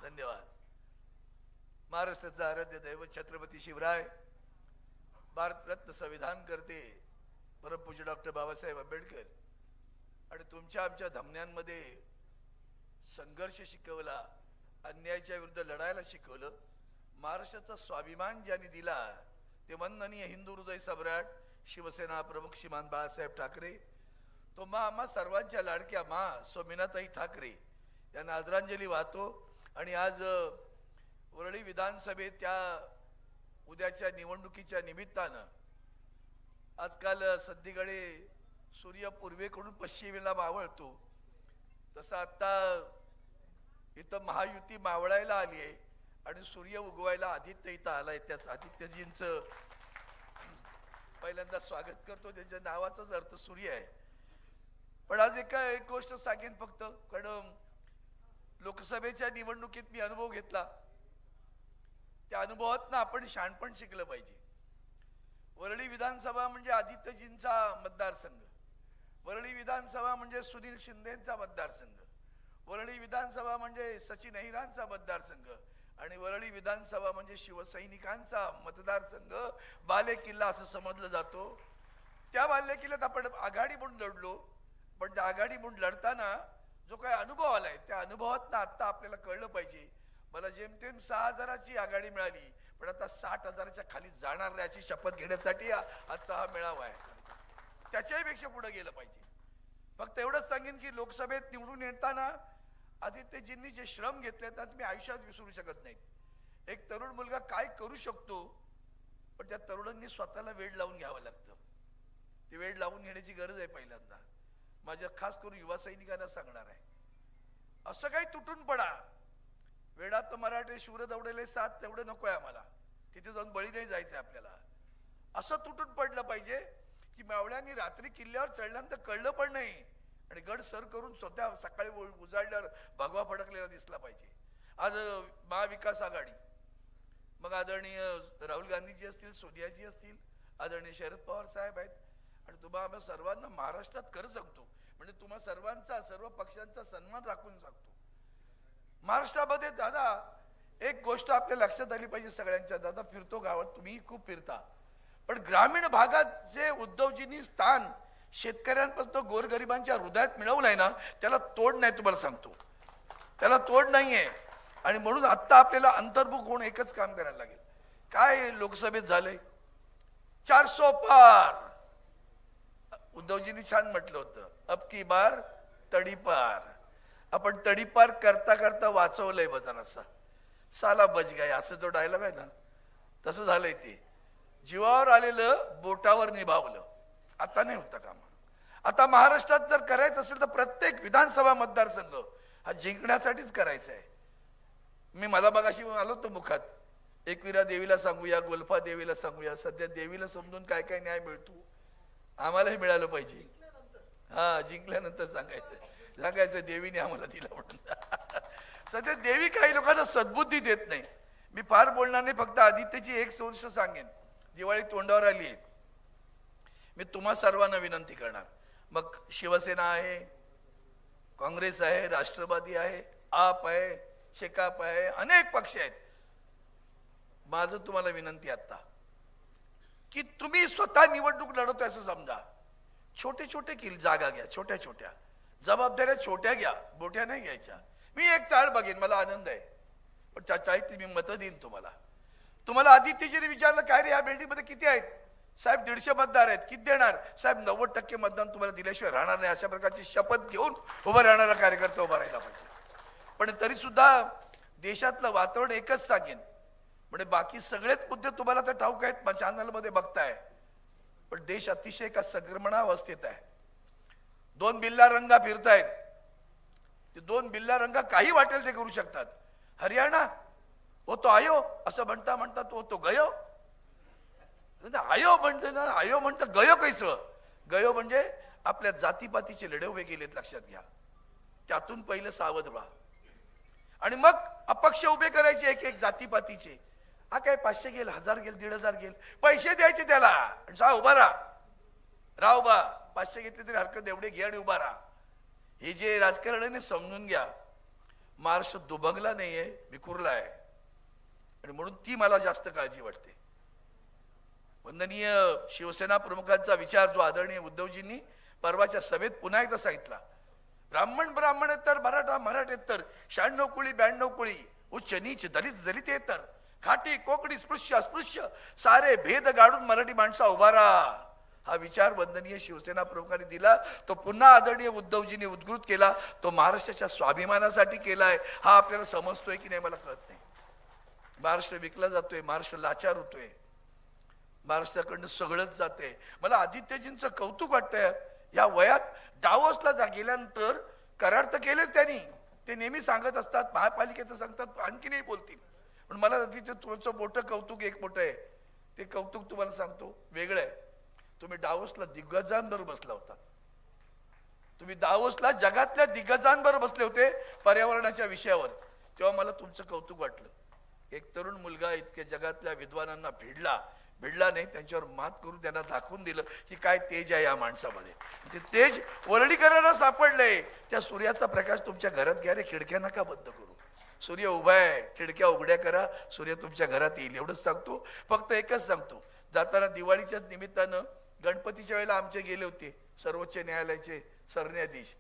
धन्यवाद. महाराष्ट्राचा आराध्य दैवत छत्रपती शिवराय, भारतरत्न संविधान करते परमपूज्य डॉक्टर बाबासाहेब आंबेडकर आणि तुमच्या आमच्या धमन्यांमध्ये संघर्ष शिकवला, अन्यायाच्या विरुद्ध लढायला शिकवलं. महाराष्ट्राचा स्वाभिमान ज्यांनी दिला ते वंदनीय हिंदू हृदय सम्राट शिवसेना प्रमुख श्रीमान बाळासाहेब ठाकरे. तो आम्हा सर्वांच्या लाडक्या स्वामीनाताई ठाकरे यांना आदरांजली वाहतो. आणि आज वरळी विधानसभेत त्या उद्याच्या निवडणुकीच्या निमित्तानं आजकाल सध्याकडे सूर्य पूर्वेकडून पश्चिमेला मावळतो, तसं आता इथं महायुती मावळायला आली आहे आणि सूर्य उगवायला आदित्य इथं आलाय. त्याच आदित्यजींचं पहिल्यांदा स्वागत करतो. त्यांच्या नावाचाच अर्थ सूर्य आहे. पण आज एक गोष्ट सांगेन फक्त, कारण लोकसभेच्या निवडणुकीत मी अनुभव घेतला. त्या अनुभवातनं आपण शहाणपण शिकलं पाहिजे. वरळी विधानसभा म्हणजे आदित्यजींचा मतदारसंघ, वरळी विधानसभा म्हणजे सुनील शिंदेचा मतदारसंघ, वरळी विधानसभा म्हणजे सचिन अहिरांचा मतदारसंघ आणि वरळी विधानसभा म्हणजे शिवसैनिकांचा मतदारसंघ, बाले किल्ला असं समजलं जातो. त्या बाले किल्ल्यात आपण आघाडी म्हणून लढलो, पण त्या आघाडी म्हणून लढताना जो काही अनुभव आलाय त्या अनुभवातनं आता आपल्याला कळलं पाहिजे. मला जेमतेम 6,000ची आघाडी मिळाली, पण आता 60,000च्या खाली जाणार नाही याची शपथ घेण्यासाठी आजचा हा मेळावा आहे. त्याच्याही पेक्षा पुढे गेलं पाहिजे. फक्त एवढंच सांगेन की लोकसभेत निवडून येताना आदित्यजींनी जे श्रम घेतले त्यात मी आयुष्यात विसरू शकत नाही. एक तरुण मुलगा काय करू शकतो, पण त्या तरुणांनी स्वतःला वेळ लावून घ्यावं लागतं. ती वेळ लावून घेण्याची गरज आहे. पहिल्यांदा माझ्या खास करून युवा सैनिकांना सांगणार आहे, असं काही तुटून पडा. वेळात मराठे शूर दौडले 7 तेवढे नकोय आम्हाला, तिथे जाऊन बळी नाही जायचंय आपल्याला. असं तुटून पडलं पाहिजे की मावळ्यांनी रात्री किल्ल्यावर चढल्यानंतर कळलं पण नाही आणि गड सर करून स्वतः सकाळी उजाडल्यावर भगवा फडकलेला दिसला पाहिजे. आज महाविकास आघाडी, मग आदरणीय राहुल गांधीजी असतील, सोनियाजी असतील, आदरणीय शरद पवार साहेब आहेत. आणि तुम्हा आम्हा सर्वांना महाराष्ट्रात खरं सांगतो, म्हणजे तुम्हा सर्वांचा सर्व पक्षांचा सन्मान राखून सांगतो, महाराष्ट्रामध्ये दादा एक गोष्ट आपल्या लक्षात आली पाहिजे सगळ्यांच्या. दादा फिरतो गावात, तुम्ही खूप फिरता, पण ग्रामीण भागात जे उद्धवजींनी स्थान शेतकऱ्यांपासून गोरगरिबांच्या हृदयात मिळवलाय ना, त्याला तोड नाही. तुम्हाला सांगतो, त्याला तोड नाहीये. आणि म्हणून आत्ता आपल्याला अंतर्मुख होऊन एकच काम करायला लागेल. काय लोकसभेत झालंय, 400 पार. उद्धवजींनी छान म्हटलं होतं, अब की बार तडीपार. आपण तडीपार करता करता वाचवलंय बजाराचा, साला बच गया, असं जो डायलॉग आहे ना, तसं झालंय ते. जीवावर आलेलं बोटावर निभावलं. आता नाही होतं काम. आता महाराष्ट्रात जर करायचं असेल तर प्रत्येक विधानसभा मतदारसंघ हा जिंकण्यासाठीच करायचा आहे. मला मगाशी आलो तो मुखात, एकविरा देवीला सांगूया, गोल्फा देवीला सांगूया. सध्या देवीला समजून काय काय न्याय मिळतो आम्हालाही मिळालं पाहिजे. हा, जिंकल्यानंतर सांगायचं देवीने आम्हाला दिला म्हणून. सध्या देवी काही लोकांना सद्बुद्धी देत नाही. मी फार बोलणार नाही, फक्त आदित्यची एक गोष्ट सांगेन. दिवाळी तोंडावर आली आहे. मी तुम्हा सर्वांना विनंती करणार, मग शिवसेना आहे, काँग्रेस आहे, राष्ट्रवादी आहे, आप आहे, शेकाप आहे, अनेक पक्ष आहेत. माझं तुम्हाला विनंती आता की तुम्ही स्वतः निवडणूक लढवतोय असं समजा. छोटे छोटे जागा घ्या, छोट्या छोट्या जबाबदाऱ्या छोट्या घ्या, मोठ्या नाही घ्यायच्या. मी एक चाळ बघेन, मला आनंद आहे, पण त्या चाळीत मी मतं देईन तुम्हाला. तुम्हाला आदित्यजीने विचारलं, काय रे या बिल्डिंग मध्ये किती आहेत? साहेब 150 मतदार आहेत. किती देणार? साहेब 90% मतदान तुम्हाला दिल्याशिवाय राहणार नाही. अशा प्रकारची शपथ घेऊन उभा राहणारा कार्यकर्ता उभा राहिला पाहिजे. पण तरी सुद्धा देशातलं वातावरण एकच सांगेन, म्हणजे बाकी सगळेच मुद्दे तुम्हाला तर ठाऊक आहेत, चॅनलमध्ये बघताय. पण देश अतिशय एका संक्रमणावस्थेत आहे. 2 बिल्ला रंगा फिरतायत. ते 2 बिल्ला रंगा काही वाटेल ते करू शकतात. हरियाणा वो तो आयो असं म्हणता तो गयो. आयो म्हणतो ना, आयो म्हणतं गयो कैसं? गयो म्हणजे आपल्या जातीपातीचे लढे उभे केलेत, लक्षात घ्या. त्यातून पहिलं सावध व्हा. आणि मग अपक्ष उभे करायचे एक एक जातीपातीचे. हा काय 500 गेल, 1000 गेल, 1500 गेल, पैसे द्यायचे त्याला. जा उभा राहा उभा. 500 घेतले तरी हरकत, एवढे घे आणि उभा राहा. हे जे राजकारण आहे समजून घ्या. महाराष्ट्र दुभंगला नाहीये, विखुरला आहे. आणि म्हणून ती मला जास्त काळजी वाटते. वंदनीय शिवसेना प्रमुखांचा विचार जो आदरणीय उद्धवजींनी परवाच्या सभेत पुन्हा एकदा सांगितला, ब्राह्मण तर मराठेतर 96 कुळी 92 कुळी, उच्च नीच दलितेतर, खाटी कोकणी स्पृश्य सारे भेद गाडून मराठी माणसा उभा राहा. हा विचार वंदनीय शिवसेना प्रमुखांनी दिला. तो पुन्हा आदरणीय उद्धवजींनी उद्घृत केला. तो महाराष्ट्राच्या स्वाभिमानासाठी केलाय. हा आपल्याला समजतोय की नाही मला कळत नाही. महाराष्ट्र विकला जातोय, महाराष्ट्र लाचार होतोय, महाराष्ट्राकडनं सगळंच जाते. मला आदित्यजींचं कौतुक वाटतंय. या वयात डावोसला गेल्यानंतर करार तर केलेच त्यांनी. ते नेहमी सांगत असतात, महापालिकेचं सांगतात, आणखी नाही बोलतील. पण मला तुमचं मोठं कौतुक एक मोठं आहे. ते कौतुक तुम्हाला सांगतो, वेगळं आहे. तुम्ही डावोसला दिग्गजांबरोबर बसला होता. तुम्ही दावोसला जगातल्या दिग्गजांबरोबर बसले होते पर्यावरणाच्या विषयावर. तेव्हा मला तुमचं कौतुक वाटलं. एक तरुण मुलगा इतक्या जगातल्या विद्वानांना भिडला नाही, त्यांच्यावर मात करून त्यांना दाखवून दिलं की काय तेज आहे या माणसामध्ये. ते तेज वरळीकरांना सापडलंय. त्या सूर्याचा प्रकाश तुमच्या घरात घ्या रे, खिडक्या नका बंद करू. सूर्य उभा आहे, खिडक्या उघड्या करा, सूर्य तुमच्या घरात येईल. एवढंच सांगतो. फक्त एकच सांगतो, जाताना दिवाळीच्या निमित्तानं गणपतीच्या वेळेला आमचे गेले होते सर्वोच्च न्यायालयाचे सरन्यायाधीश,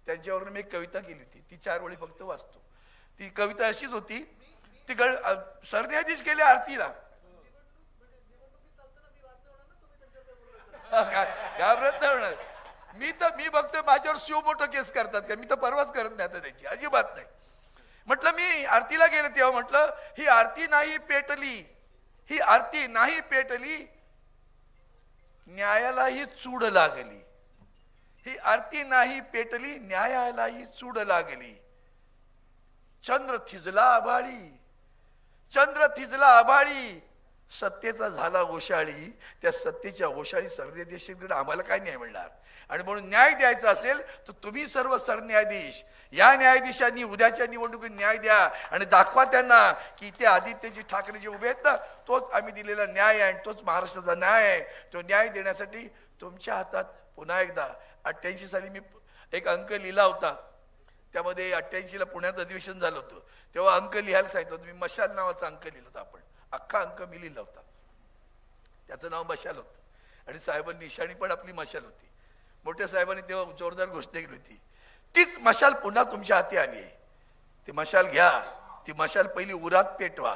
त्यांच्यावरून मी एक कविता केली होती. ती 4 ओळी फक्त वाचतो. ती कविता अशीच होती. ती सरन्यायाधीश गेले आरतीला. घाबरत नाही होणार. मी बघतोय माझ्यावर शिव मोठं केस करतात का? मी तर परवाच करत नाही आता त्याची, अजिबात नाही. म्हटलं मी आरतीला गेले तेव्हा म्हटलं, ही आरती नाही पेटली, न्यायालाही चूड लागली. ही आरती नाही पेटली, न्यायालाही चूड लागली. चंद्र थिजला आभाळी, सत्तेचा झाला ओशाळी. त्या सत्तेच्या ओशाळी सरन्यायाधीशांकडे आम्हाला काय न्याय मिळणार? आणि म्हणून न्याय द्यायचा असेल तर तुम्ही सर्व सरन्यायाधीश, या न्यायाधीशांनी उद्याच्या निवडणुकीत न्याय द्या आणि दाखवा त्यांना की इथे आदित्यजी ठाकरे जे उभे आहेत ना, तोच आम्ही दिलेला न्याय आहे आणि तोच महाराष्ट्राचा न्याय आहे. तो न्याय देण्यासाठी तुमच्या हातात पुन्हा एकदा 88 साली मी एक अंक लिहिला होता. त्यामध्ये 88ला पुण्यात अधिवेशन झालं होतं. तेव्हा अंक लिहायला सांगितलं होतं. मी मशाल नावाचा अंक लिहिला होता. आपण अख्खा अंक मी लिहिला होता. त्याचं नाव मशाल होतं आणि साहेबांनी निशाणी पण आपली मशाल होती. मोठ्या साहेबांनी तेव्हा जोरदार घोषणा केली होती. तीच मशाल पुन्हा तुमच्या हाती आली आहे. ती मशाल घ्या, ती मशाल पहिली उरात पेटवा,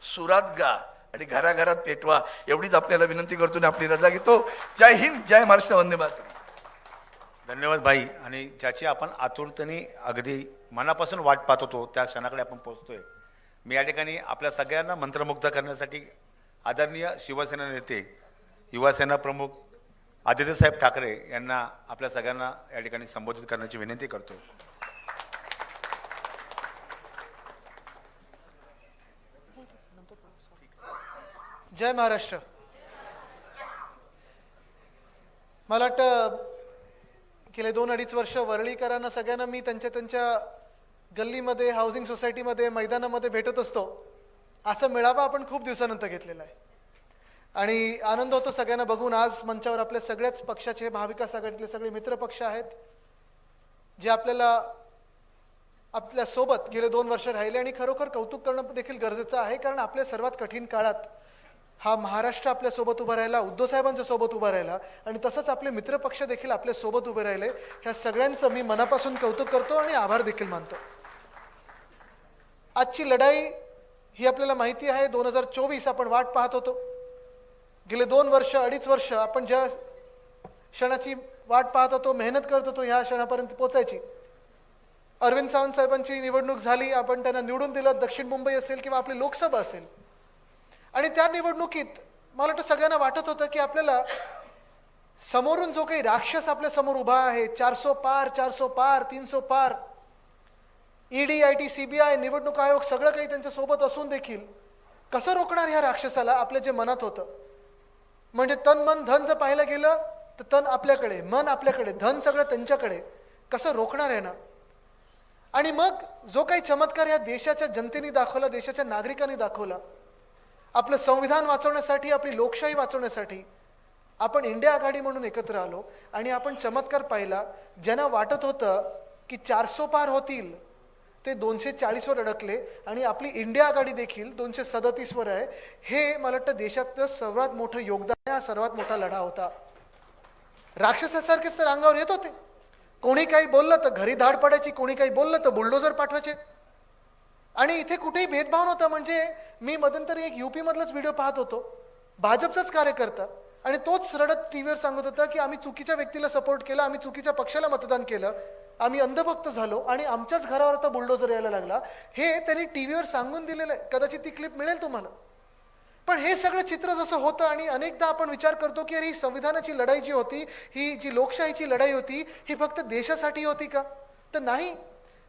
सुरात गा आणि घराघरात पेटवा. एवढीच आपल्याला विनंती करतो आणि आपली रजा घेतो. जय हिंद, जय महाराष्ट्र, वंदे मातरम. धन्यवाद भाई. आणि ज्याची आपण आतुरतेने अगदी मनापासून वाट पाहत होतो त्या क्षणाकडे आपण पोहोचतोय. मी या ठिकाणी आपल्या सगळ्यांना मंत्रमुग्ध करण्यासाठी आदरणीय शिवसेना नेते, युवासेना प्रमुख आदित्यसाहेब ठाकरे यांना आपल्या सगळ्यांना या ठिकाणी संबोधित करण्याची विनंती करतो. जय महाराष्ट्र. मला वाटतं गेले 2-2.5 वर्ष वरळीकरांना सगळ्यांना मी त्यांच्या गल्लीमध्ये, हाऊसिंग सोसायटीमध्ये, मैदानामध्ये भेटत असतो. असा मेळावा आपण खूप दिवसानंतर घेतलेला आहे आणि आनंद होतो सगळ्यांना बघून. आज मंचावर आपल्या सगळ्याच पक्षाचे, महाविकास आघाडीतले सगळे मित्र पक्ष आहेत जे आपल्या सोबत गेले 2 वर्ष राहिले आणि खरोखर कौतुक करणं देखील गरजेचं आहे. कारण आपल्या सर्वात कठीण काळात हा महाराष्ट्र आपल्या सोबत उभा राहिला, उद्धव साहेबांच्या सोबत उभा राहिला आणि तसंच आपले मित्रपक्ष देखील आपल्या सोबत उभे राहिले. ह्या सगळ्यांचं मी मनापासून कौतुक करतो आणि आभार देखील मानतो. आजची लढाई ही आपल्याला माहिती आहे. 2024 आपण वाट पाहत होतो. गेले 2-2.5 वर्ष आपण ज्या क्षणाची वाट पाहत होतो, मेहनत करत होतो ह्या क्षणापर्यंत पोहोचायची. अरविंद सावंत साहेबांची निवडणूक झाली, आपण त्यांना निवडून दिलं. दक्षिण मुंबई असेल किंवा आपली लोकसभा असेल आणि त्या निवडणुकीत मला वाटतं सगळ्यांना वाटत होतं की आपल्याला समोरून जो काही राक्षस आपल्या समोर उभा आहे, 400 पार, 300 पार, ईडी, IT, CBI, निवडणूक आयोग सगळं काही त्यांच्या सोबत असून देखील कसं रोखणार ह्या राक्षसाला, आपल्या जे मनात होतं. म्हणजे तन मन धन जर पाहायला गेलं तर तन आपल्याकडे, मन आपल्याकडे, धन सगळं त्यांच्याकडे, कसं रोखणार आहे ना. आणि मग जो काही चमत्कार ह्या देशाच्या जनतेने दाखवला, देशाच्या नागरिकांनी दाखवला, आपलं संविधान वाचवण्यासाठी, आपली लोकशाही वाचवण्यासाठी आपण इंडिया आघाडी म्हणून एकत्र आलो आणि आपण चमत्कार पाहिला. ज्यांना वाटत होतं की 400 पार होतील ते 240 वर अडकले आणि आपली इंडिया आघाडी देखील 237 वर आहे. हे मला वाटतं देशातलं सर्वात मोठं योगदान, हा सर्वात मोठा लढा होता. राक्षसासारखेच तर अंगावर येत होते. कोणी काही बोललं तर घरी धाड पडायची, कोणी काही बोललं तर बुलडोजर पाठवायचे आणि इथे कुठेही भेदभाव नव्हता. म्हणजे मी मध्यंतरी एक UP मधलाच व्हिडिओ पाहत होतो, भाजपचाच कार्यकर्ता आणि तोच रडत टीव्हीवर सांगत होता की आम्ही चुकीच्या व्यक्तीला सपोर्ट केला, आम्ही चुकीच्या पक्षाला मतदान केलं, आम्ही अंधभक्त झालो आणि आमच्याच घरावर आता बुलडोजर यायला लागला. हे त्यांनी टीव्हीवर सांगून दिलेलं आहे. कदाचित ती क्लिप मिळेल तुम्हाला. पण हे सगळं चित्र जसं होतं आणि अनेकदा आपण विचार करतो की अरे ही संविधानाची लढाई जी होती, ही जी लोकशाहीची लढाई होती, ही फक्त देशासाठी होती का? तर नाही.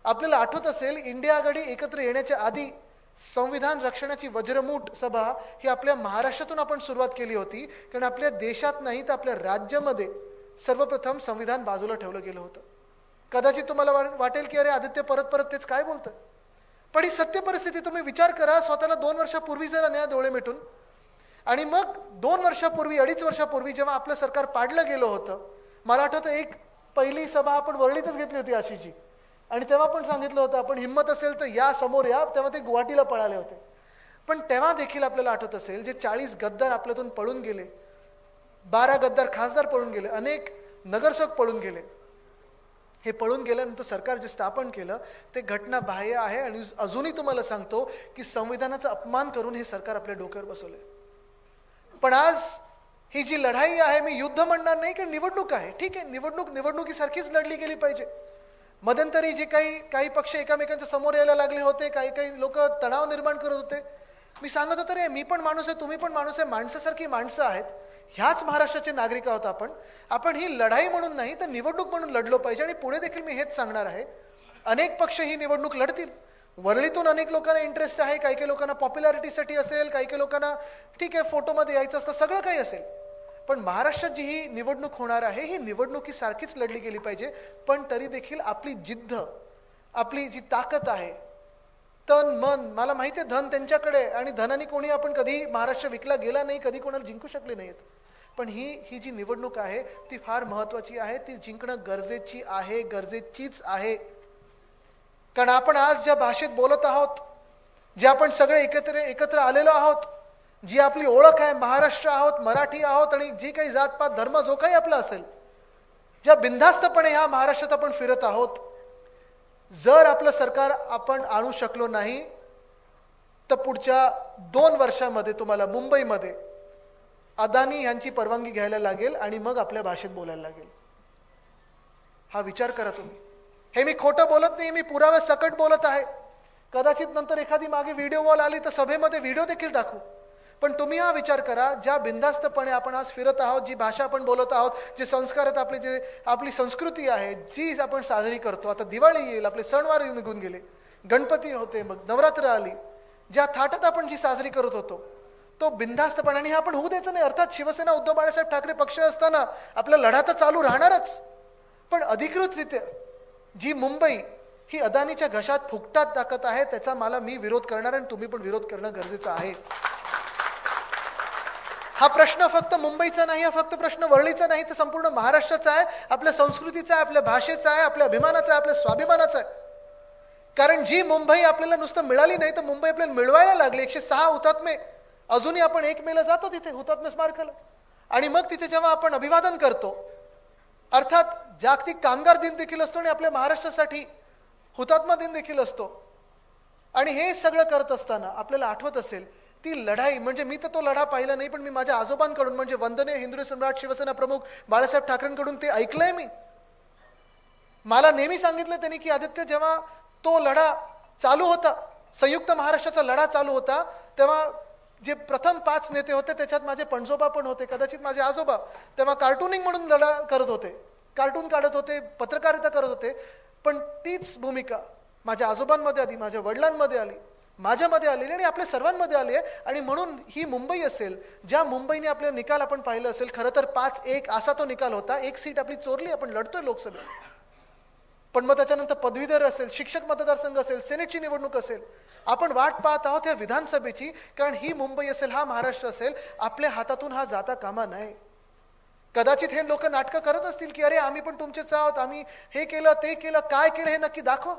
आपल्याला आठवत असेल इंडिया आघाडी एकत्र येण्याच्या आधी संविधान रक्षणाची वज्रमूठ सभा ही आपल्या महाराष्ट्रातून आपण सुरुवात केली होती. कारण आपल्या देशात नाही तर आपल्या राज्यामध्ये सर्वप्रथम संविधान बाजूला ठेवलं गेलं होतं. कदाचित तुम्हाला वाटेल की अरे आदित्य परत तेच काय बोलतोय, पण ही सत्य परिस्थिती. तुम्ही विचार करा, स्वतःला 2 वर्षापूर्वी जरा न्या डोळे मिटून आणि मग 2 वर्षापूर्वी, 2.5 वर्षापूर्वी जेव्हा आपलं सरकार पाडलं गेलं होतं, मला आठवतं एक पहिली सभा आपण वरळीतच घेतली होती आशीची आणि तेव्हा पण सांगितलं होतं आपण हिंमत असेल तर या समोर या. तेव्हा ते गुवाहाटीला पळाले होते. पण तेव्हा देखील आपल्याला आठवत असेल जे 40 गद्दार आपल्यातून पळून गेले, 12 गद्दार खासदार पळून गेले, अनेक नगरसेवक पळून गेले. हे पळून गेल्यानंतर सरकार जे स्थापन केलं ते घटना बाह्य आहे आणि अजूनही तुम्हाला सांगतो की संविधानाचा अपमान करून हे सरकार आपल्या डोक्यावर बसवलंय. पण आज ही जी लढाई आहे, मी युद्ध म्हणणार नाही कारण निवडणूक आहे, ठीक आहे, निवडणुकीसारखीच लढली गेली पाहिजे. मध्यंतरी जे काही पक्ष एकमेकांच्या समोर यायला लागले होते, काही लोक तणाव निर्माण करत होते, मी सांगत होतो रे मी पण माणूस आहे, तुम्ही पण माणूस आहे, माणसासारखी माणसं आहेत, ह्याच महाराष्ट्राचे नागरिक आहोत आपण ही लढाई म्हणून नाही तर निवडणूक म्हणून लढलो पाहिजे. आणि पुढे देखील मी हेच सांगणार आहे. अनेक पक्ष ही निवडणूक लढतील. वरळीतून अनेक लोकांना इंटरेस्ट आहे, काही लोकांना पॉप्युलॅरिटीसाठी असेल, काही लोकांना ठीक आहे फोटोमध्ये यायचं असतं, सगळं काही असेल. पण महाराष्ट्रात जी ही निवडणूक होणार आहे ही निवडणुकीसारखीच लढली गेली पाहिजे. पण तरी देखील आपली जिद्द, आपली जी ताकद आहे, तन मन, मला माहिती आहे धन त्यांच्याकडे आणि धनाने कोणी आपण कधी महाराष्ट्र विकला गेला नाही, कधी कोणाला जिंकू शकले नाहीत. पण ही जी निवडणूक आहे ती फार महत्वाची आहे, ती जिंकणं गरजेचीच आहे. कारण आपण आज ज्या भाषेत बोलत आहोत, जे आपण सगळे एकत्र आलेलो आहोत, जी आपली ओळख आहे, महाराष्ट्र आहोत, मराठी आहोत आणि जी काही जातपात धर्म जो काही आपला असेल, ज्या बिनधास्तपणे ह्या महाराष्ट्रात आपण फिरत आहोत, जर आपलं सरकार आपण आणू शकलो नाही तर पुढच्या 2 वर्षामध्ये तुम्हाला मुंबईमध्ये अदानी यांची परवानगी घ्यायला लागेल आणि मग आपल्या भाषेत बोलायला लागेल. हा विचार करा तुम्ही. हे मी खोटं बोलत नाही, मी पुराव्या सकट बोलत आहे. कदाचित नंतर एखादी मागे व्हिडिओ वॉल आली तर सभेमध्ये व्हिडिओ देखील दाखवू. पण तुम्ही हा विचार करा, ज्या बिनधास्तपणे आपण आज फिरत आहोत, जी भाषा आपण बोलत आहोत, जे संस्कार आहेत आपले, जे आपली संस्कृती आहे जी आपण साजरी करतो. आता दिवाळी येईल, आपले सणवार निघून गेले, गणपती होते, मग नवरात्र आली, ज्या थाटात आपण जी साजरी करत होतो तो बिनधास्तपणे, आणि हे आपण होऊ द्यायचं नाही. अर्थात शिवसेना उद्धव बाळासाहेब ठाकरे पक्ष असताना आपला लढा तर चालू राहणारच, पण अधिकृतरित्या जी मुंबई ही अदानीच्या घशात फुकटात टाकत आहे त्याचा मी विरोध करणार आणि तुम्ही पण विरोध करणं गरजेचं आहे. हा प्रश्न फक्त मुंबईचा नाही, हा फक्त प्रश्न वरळीचा नाही, तर संपूर्ण महाराष्ट्राचा आहे, आपल्या संस्कृतीचा आहे, आपल्या भाषेचा आहे, आपल्या अभिमानाचा आहे, आपल्या स्वाभिमानाचा आहे. कारण जी मुंबई आपल्याला नुसतं मिळाली नाही तर मुंबई आपल्याला मिळवायला लागली. 106 हुतात्मे, अजूनही आपण 1 मेला जातो तिथे हुतात्मे स्मारकाला, आणि मग तिथे जेव्हा आपण अभिवादन करतो, अर्थात जागतिक कामगार दिन देखील असतो आणि आपल्या महाराष्ट्रासाठी हुतात्मा दिन देखील असतो. आणि हे सगळं करत असताना आपल्याला आठवत असेल ती लढाई, म्हणजे मी तर तो लढा पाहिला नाही, पण मी माझ्या आजोबांकडून, म्हणजे वंदनीय हिंदवी सम्राट शिवसेना प्रमुख बाळासाहेब ठाकरेंकडून ते ऐकलंय मी. मला नेहमी सांगितलं त्यांनी की आदित्य, जेव्हा तो लढा चालू होता, संयुक्त महाराष्ट्राचा लढा चालू होता, तेव्हा जे प्रथम 5 नेते होते त्याच्यात माझे पणजोबा पण होते, कदाचित माझे आजोबा, तेव्हा कार्टूनिंग म्हणून लढा करत होते, कार्टून काढत होते, पत्रकारिता करत होते. पण तीच भूमिका माझ्या आजोबांमध्ये आली, माझ्या वडिलांमध्ये आली, माझ्यामध्ये आलेली आणि आपल्या सर्वांमध्ये आली आहे. आणि म्हणून ही मुंबई असेल, ज्या मुंबईने आपले निकाल आपण पाहिलं असेल, खरं तर 5-1 असा तो निकाल होता. 1 सीट आपली चोरली, आपण लढतोय लोकसभेत, पण मग त्याच्यानंतर पदवीधर असेल, शिक्षक मतदारसंघ असेल, सेनेटची निवडणूक असेल, आपण वाट पाहत आहोत या विधानसभेची. कारण ही मुंबई असेल, हा महाराष्ट्र असेल, आपल्या हातातून हा जाता कामा नये. कदाचित हे लोक नाटकं करत असतील की अरे आम्ही पण तुमचेच आहोत, आम्ही हे केलं ते केलं, काय केलं हे नक्की दाखवा.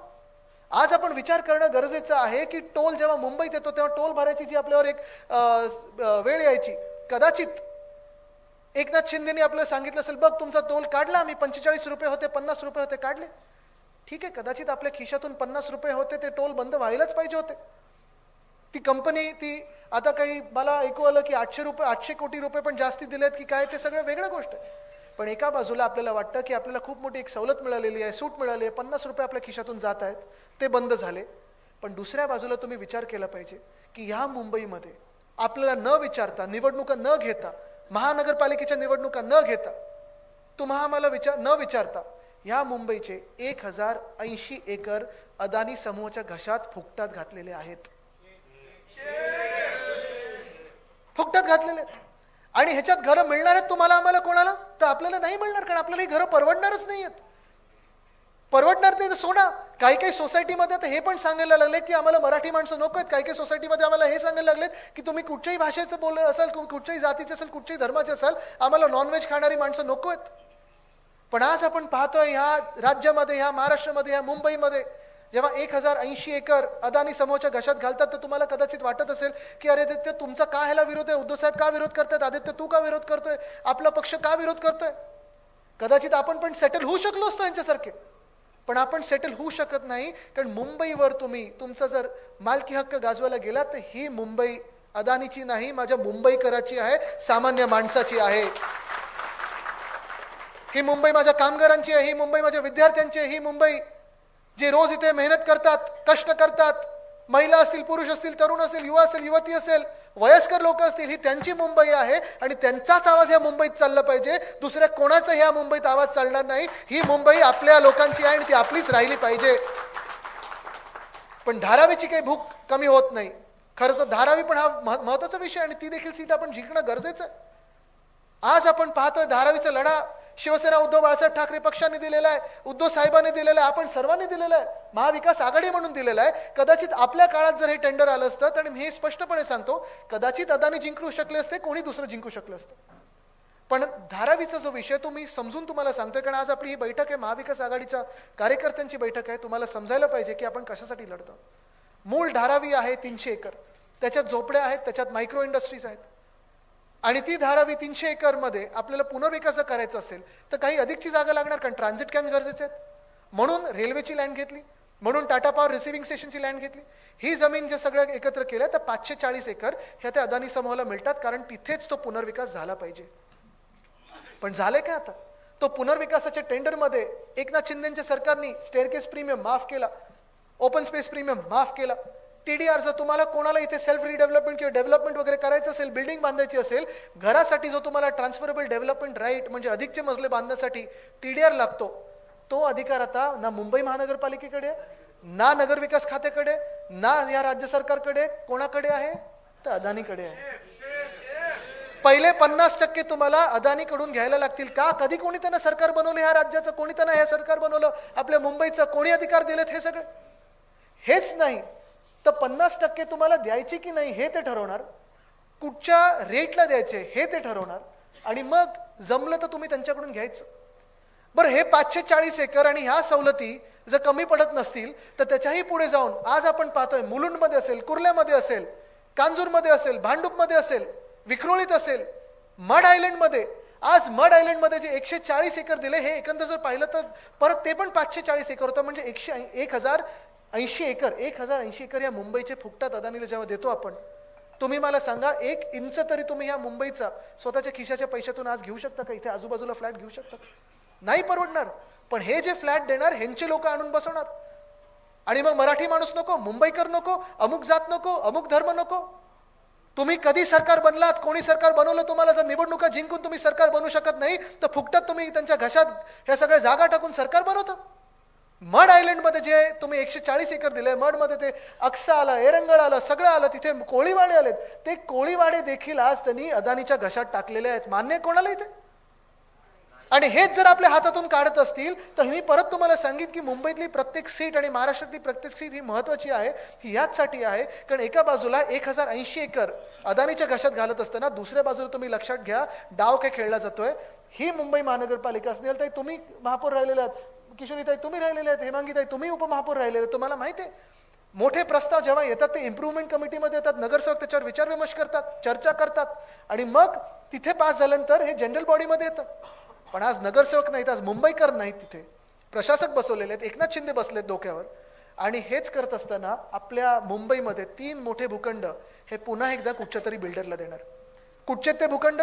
आज आपण विचार करणं गरजेचं आहे की टोल जेव्हा मुंबईत येतो तेव्हा टोल भरायची जी आपल्यावर एक वेळ यायची, कदाचित एकनाथ शिंदेनी आपल्याला सांगितलं असेल, बघ तुमचा टोल काढला आम्ही, 45 रुपये होते, 50 रुपये होते, काढले. ठीक आहे, कदाचित आपल्या खिशातून 50 रुपये होते, ते टोल बंद व्हायलाच पाहिजे होते. ती कंपनी ती आता काही मला ऐकू आलं की 800 कोटी रुपये पण जास्ती दिलेत की काय, ते सगळं वेगळं गोष्ट आहे. पण एका बाजूला आपल्याला वाटतं की आपल्याला खूप मोठी एक सवलत मिळालेली आहे, सूट मिळाली आहे, 50 रुपये आपल्या खिशातून जात आहेत, ते बंद झाले. पण दुसऱ्या बाजूला तुम्ही विचार केला पाहिजे की ह्या मुंबईमध्ये आपल्याला न विचारता, निवडणुका न घेता, महानगरपालिकेच्या निवडणुका न घेता, तुम्हा आम्हाला न विचारता ह्या मुंबईचे 1080 एकर अदानी समूहाच्या घशात फुकटात घातलेले आहेत, फुकटात घातलेले आहेत. आणि ह्याच्यात घरं मिळणार आहेत तुम्हाला आम्हाला कोणाला, तर आपल्याला नाही मिळणार, कारण आपल्याला ही घरं परवडणारच नाही आहेत. परवडणार नाही तर सोडा. काही काही सोसायटीमध्ये आता हे पण सांगायला लागले की आम्हाला मराठी माणसं नको आहेत, काही काही सोसायटीमध्ये आम्हाला हे सांगायला लागलेत की तुम्ही कुठच्याही भाषेचं बोलत असाल, कुठच्याही जातीचे असेल, कुठच्याही धर्माचे असाल, आम्हाला नॉनव्हेज खाणारी माणसं नको आहेत. पण आज आपण पाहतोय ह्या राज्यामध्ये, ह्या महाराष्ट्रामध्ये, ह्या मुंबईमध्ये जेव्हा 1080 एकर अदानी समूहाच्या घशात घालतात, तर तुम्हाला कदाचित वाटत असेल की अरे आदित्य तुमचा का ह्याला विरोध आहे, उद्धव साहेब का विरोध करतात, आदित्य तू का विरोध करतोय, आपला पक्ष का विरोध करतोय. कदाचित आपण पण सेटल होऊ शकलो असतो यांच्यासारखे, पण आपण सेटल होऊ शकत नाही. कारण मुंबईवर तुम्ही तुमचा जर मालकी हक्क गाजवायला गेला तर ही मुंबई अदानीची नाही, माझ्या मुंबईकराची आहे, सामान्य माणसाची आहे. ही मुंबई माझ्या कामगारांची आहे, ही मुंबई माझ्या विद्यार्थ्यांची आहे, ही मुंबई जे रोज इथे मेहनत करतात, कष्ट करतात, महिला असतील, पुरुष असतील, तरुण असेल, युवा असेल, युवती असेल, वयस्कर लोक असतील, ही त्यांची मुंबई आहे. आणि त्यांचाच आवाज या मुंबईत चालला पाहिजे, दुसऱ्या कोणाचा ह्या मुंबईत आवाज चालणार नाही. ही मुंबई आपल्या लोकांची आहे आणि ती आपलीच राहिली पाहिजे. पण धारावीची काही भूक कमी होत नाही. खरं तर धारावी पण हा महत्वाचा विषय आणि ती देखील सीट आपण जिंकणं गरजेचं आहे. आज आपण पाहतोय धारावीचा लढा शिवसेना उद्धव बाळासाहेब ठाकरे पक्षाने दिलेला आहे, उद्धव साहेबांनी दिलेला आहे, आपण सर्वांनी दिलेला आहे, महाविकास आघाडी म्हणून दिलेला आहे. कदाचित आपल्या काळात जर हे टेंडर आलं असतं तर मी हे स्पष्टपणे सांगतो, कदाचित अदानी जिंकू शकले असते, कोणी दुसरं जिंकू शकलं असतं. पण धारावीचा जो विषय तो मी समजून तुम्हाला सांगतोय, कारण आज आपली ही बैठक आहे, महाविकास आघाडीच्या कार्यकर्त्यांची बैठक आहे. तुम्हाला समजायला पाहिजे की आपण कशासाठी लढतो. मूळ धारावी आहे 300 एकर, त्याच्यात झोपड्या आहेत, त्याच्यात मायक्रो इंडस्ट्रीज आहेत. आणि ती धारावी 300 एकरमध्ये आपल्याला पुनर्विकास करायचा असेल तर काही अधिकची जागा लागणार, कारण ट्रान्झिट कॅम्प गरजेचे आहेत. म्हणून रेल्वेची लँड घेतली, म्हणून टाटा पॉवर रिसिव्हिंग स्टेशनची लँड घेतली. ही जमीन जे सगळं एकत्र केलं तर 540 एकर ह्या त्या अदानी समूहाला मिळतात, कारण तिथेच तो पुनर्विकास झाला पाहिजे. पण झाले काय आता? तो पुनर्विकासाच्या टेंडरमध्ये एकनाथ शिंदेच्या सरकारने स्टेअरकेस प्रीमियम माफ केला, ओपन स्पेस प्रीमियम माफ केला. TDR जर तुम्हाला कोणाला इथे सेल्फ रिडेव्हलपमेंट किंवा डेव्हलपमेंट वगैरे करायचं असेल, बिल्डिंग बांधायची असेल, घरासाठी जो तुम्हाला ट्रान्सफरेबल डेव्हलपमेंट राईट म्हणजे अधिकचे मजले बांधण्यासाठी TDR लागतो, तो अधिकार आता ना मुंबई महानगरपालिकेकडे, ना नगरविकास खात्याकडे, ना या राज्य सरकारकडे, कोणाकडे आहे? तर अदानीकडे आहे. पहिले 50% तुम्हाला अदानीकडून घ्यायला लागतील का? कधी कोणी त्यांना सरकार बनवलं ह्या राज्याचं? कोणी त्यांना हे सरकार बनवलं? आपल्या मुंबईचं कोणी अधिकार दिलेत हे सगळे? हेच नाही तर 50% तुम्हाला द्यायची की नाही हे ते ठरवणार, कुठच्या रेटला द्यायचे हे ते ठरवणार, आणि मग जमलं तर तुम्ही त्यांच्याकडून घ्यायचं. बरं, हे 540 एकर आणि ह्या सवलती जर कमी पडत नसतील तर त्याच्याही पुढे जाऊन आज आपण पाहतोय मुलुंडमध्ये असेल, कुर्ल्यामध्ये असेल, कांजूरमध्ये असेल, भांडूपमध्ये असेल, विक्रोळीत असेल, मड आयलंडमध्ये. आज मड आयलंडमध्ये जे 140 एकर दिले हे एकंदर जर पाहिलं तर परत ते पण 540 एकर होतं, म्हणजे 1080 एकर या मुंबईचे फुकटात अदानीला जेव्हा देतो आपण. तुम्ही मला सांगा, 1 इंच तरी तुम्ही ह्या मुंबईचा स्वतःच्या खिशाच्या पैशातून आज घेऊ शकता का? इथे आजूबाजूला फ्लॅट घेऊ शकता का? नाही परवडणार. पण हे जे फ्लॅट देणार ह्यांचे लोक आणून बसवणार, आणि मग मराठी माणूस नको, मुंबईकर नको, अमुक जात नको, अमुक धर्म नको. तुम्ही कधी सरकार बनलात? कोणी सरकार बनवलं तुम्हाला? जर निवडणुका जिंकून तुम्ही सरकार बनवू शकत नाही तर फुकटात तुम्ही त्यांच्या घशात ह्या सगळ्या जागा टाकून सरकार बनवता. मड आयलंडमध्ये जे तुम्ही 140 एकर दिले, मडमध्ये ते अक्सा आलं, एरंगळ आलं, सगळं आलं, तिथे कोळीवाडे आलेत. ते कोळीवाडे देखील आज त्यांनी अदानीच्या घशात टाकलेले आहेत. मान्य कोणाला इथे? आणि हेच जर आपल्या हातातून काढत असतील तर मी परत तुम्हाला सांगित की मुंबईतली प्रत्येक सीट आणि महाराष्ट्रातली प्रत्येक सीट ही महत्वाची आहे. ही याचसाठी आहे कारण एका बाजूला 1080 एकर अदानीच्या घशात घालत असताना दुसऱ्या बाजूला तुम्ही लक्षात घ्या डाव काय खेळला जातोय. ही मुंबई महानगरपालिका असेल तर तुम्ही महापौर राहिलेले आहात, किशोरीताई तुम्ही राहिलेले आहेत, हेमांगीताई तुम्ही उपमहापौर राहिलेले. तुम्हाला माहिती आहे मोठे प्रस्ताव जेव्हा येतात ते इम्प्रूव्हमेंट कमिटीमध्ये येतात, नगरसेवक त्याच्यावर विचारविमर्श करतात, चर्चा करतात आणि मग तिथे पास झाल्यानंतर हे जनरल बॉडीमध्ये येतं. पण आज नगरसेवक नाहीत, आज मुंबईकर नाहीत, तिथे प्रशासक बसवलेले आहेत, एकनाथ शिंदे बसलेत डोक्यावर. आणि हेच करत असताना आपल्या मुंबईमध्ये 3 मोठे भूखंड हे पुन्हा एकदा कुठच्या तरी बिल्डरला देणार. कुठचे ते भूखंड?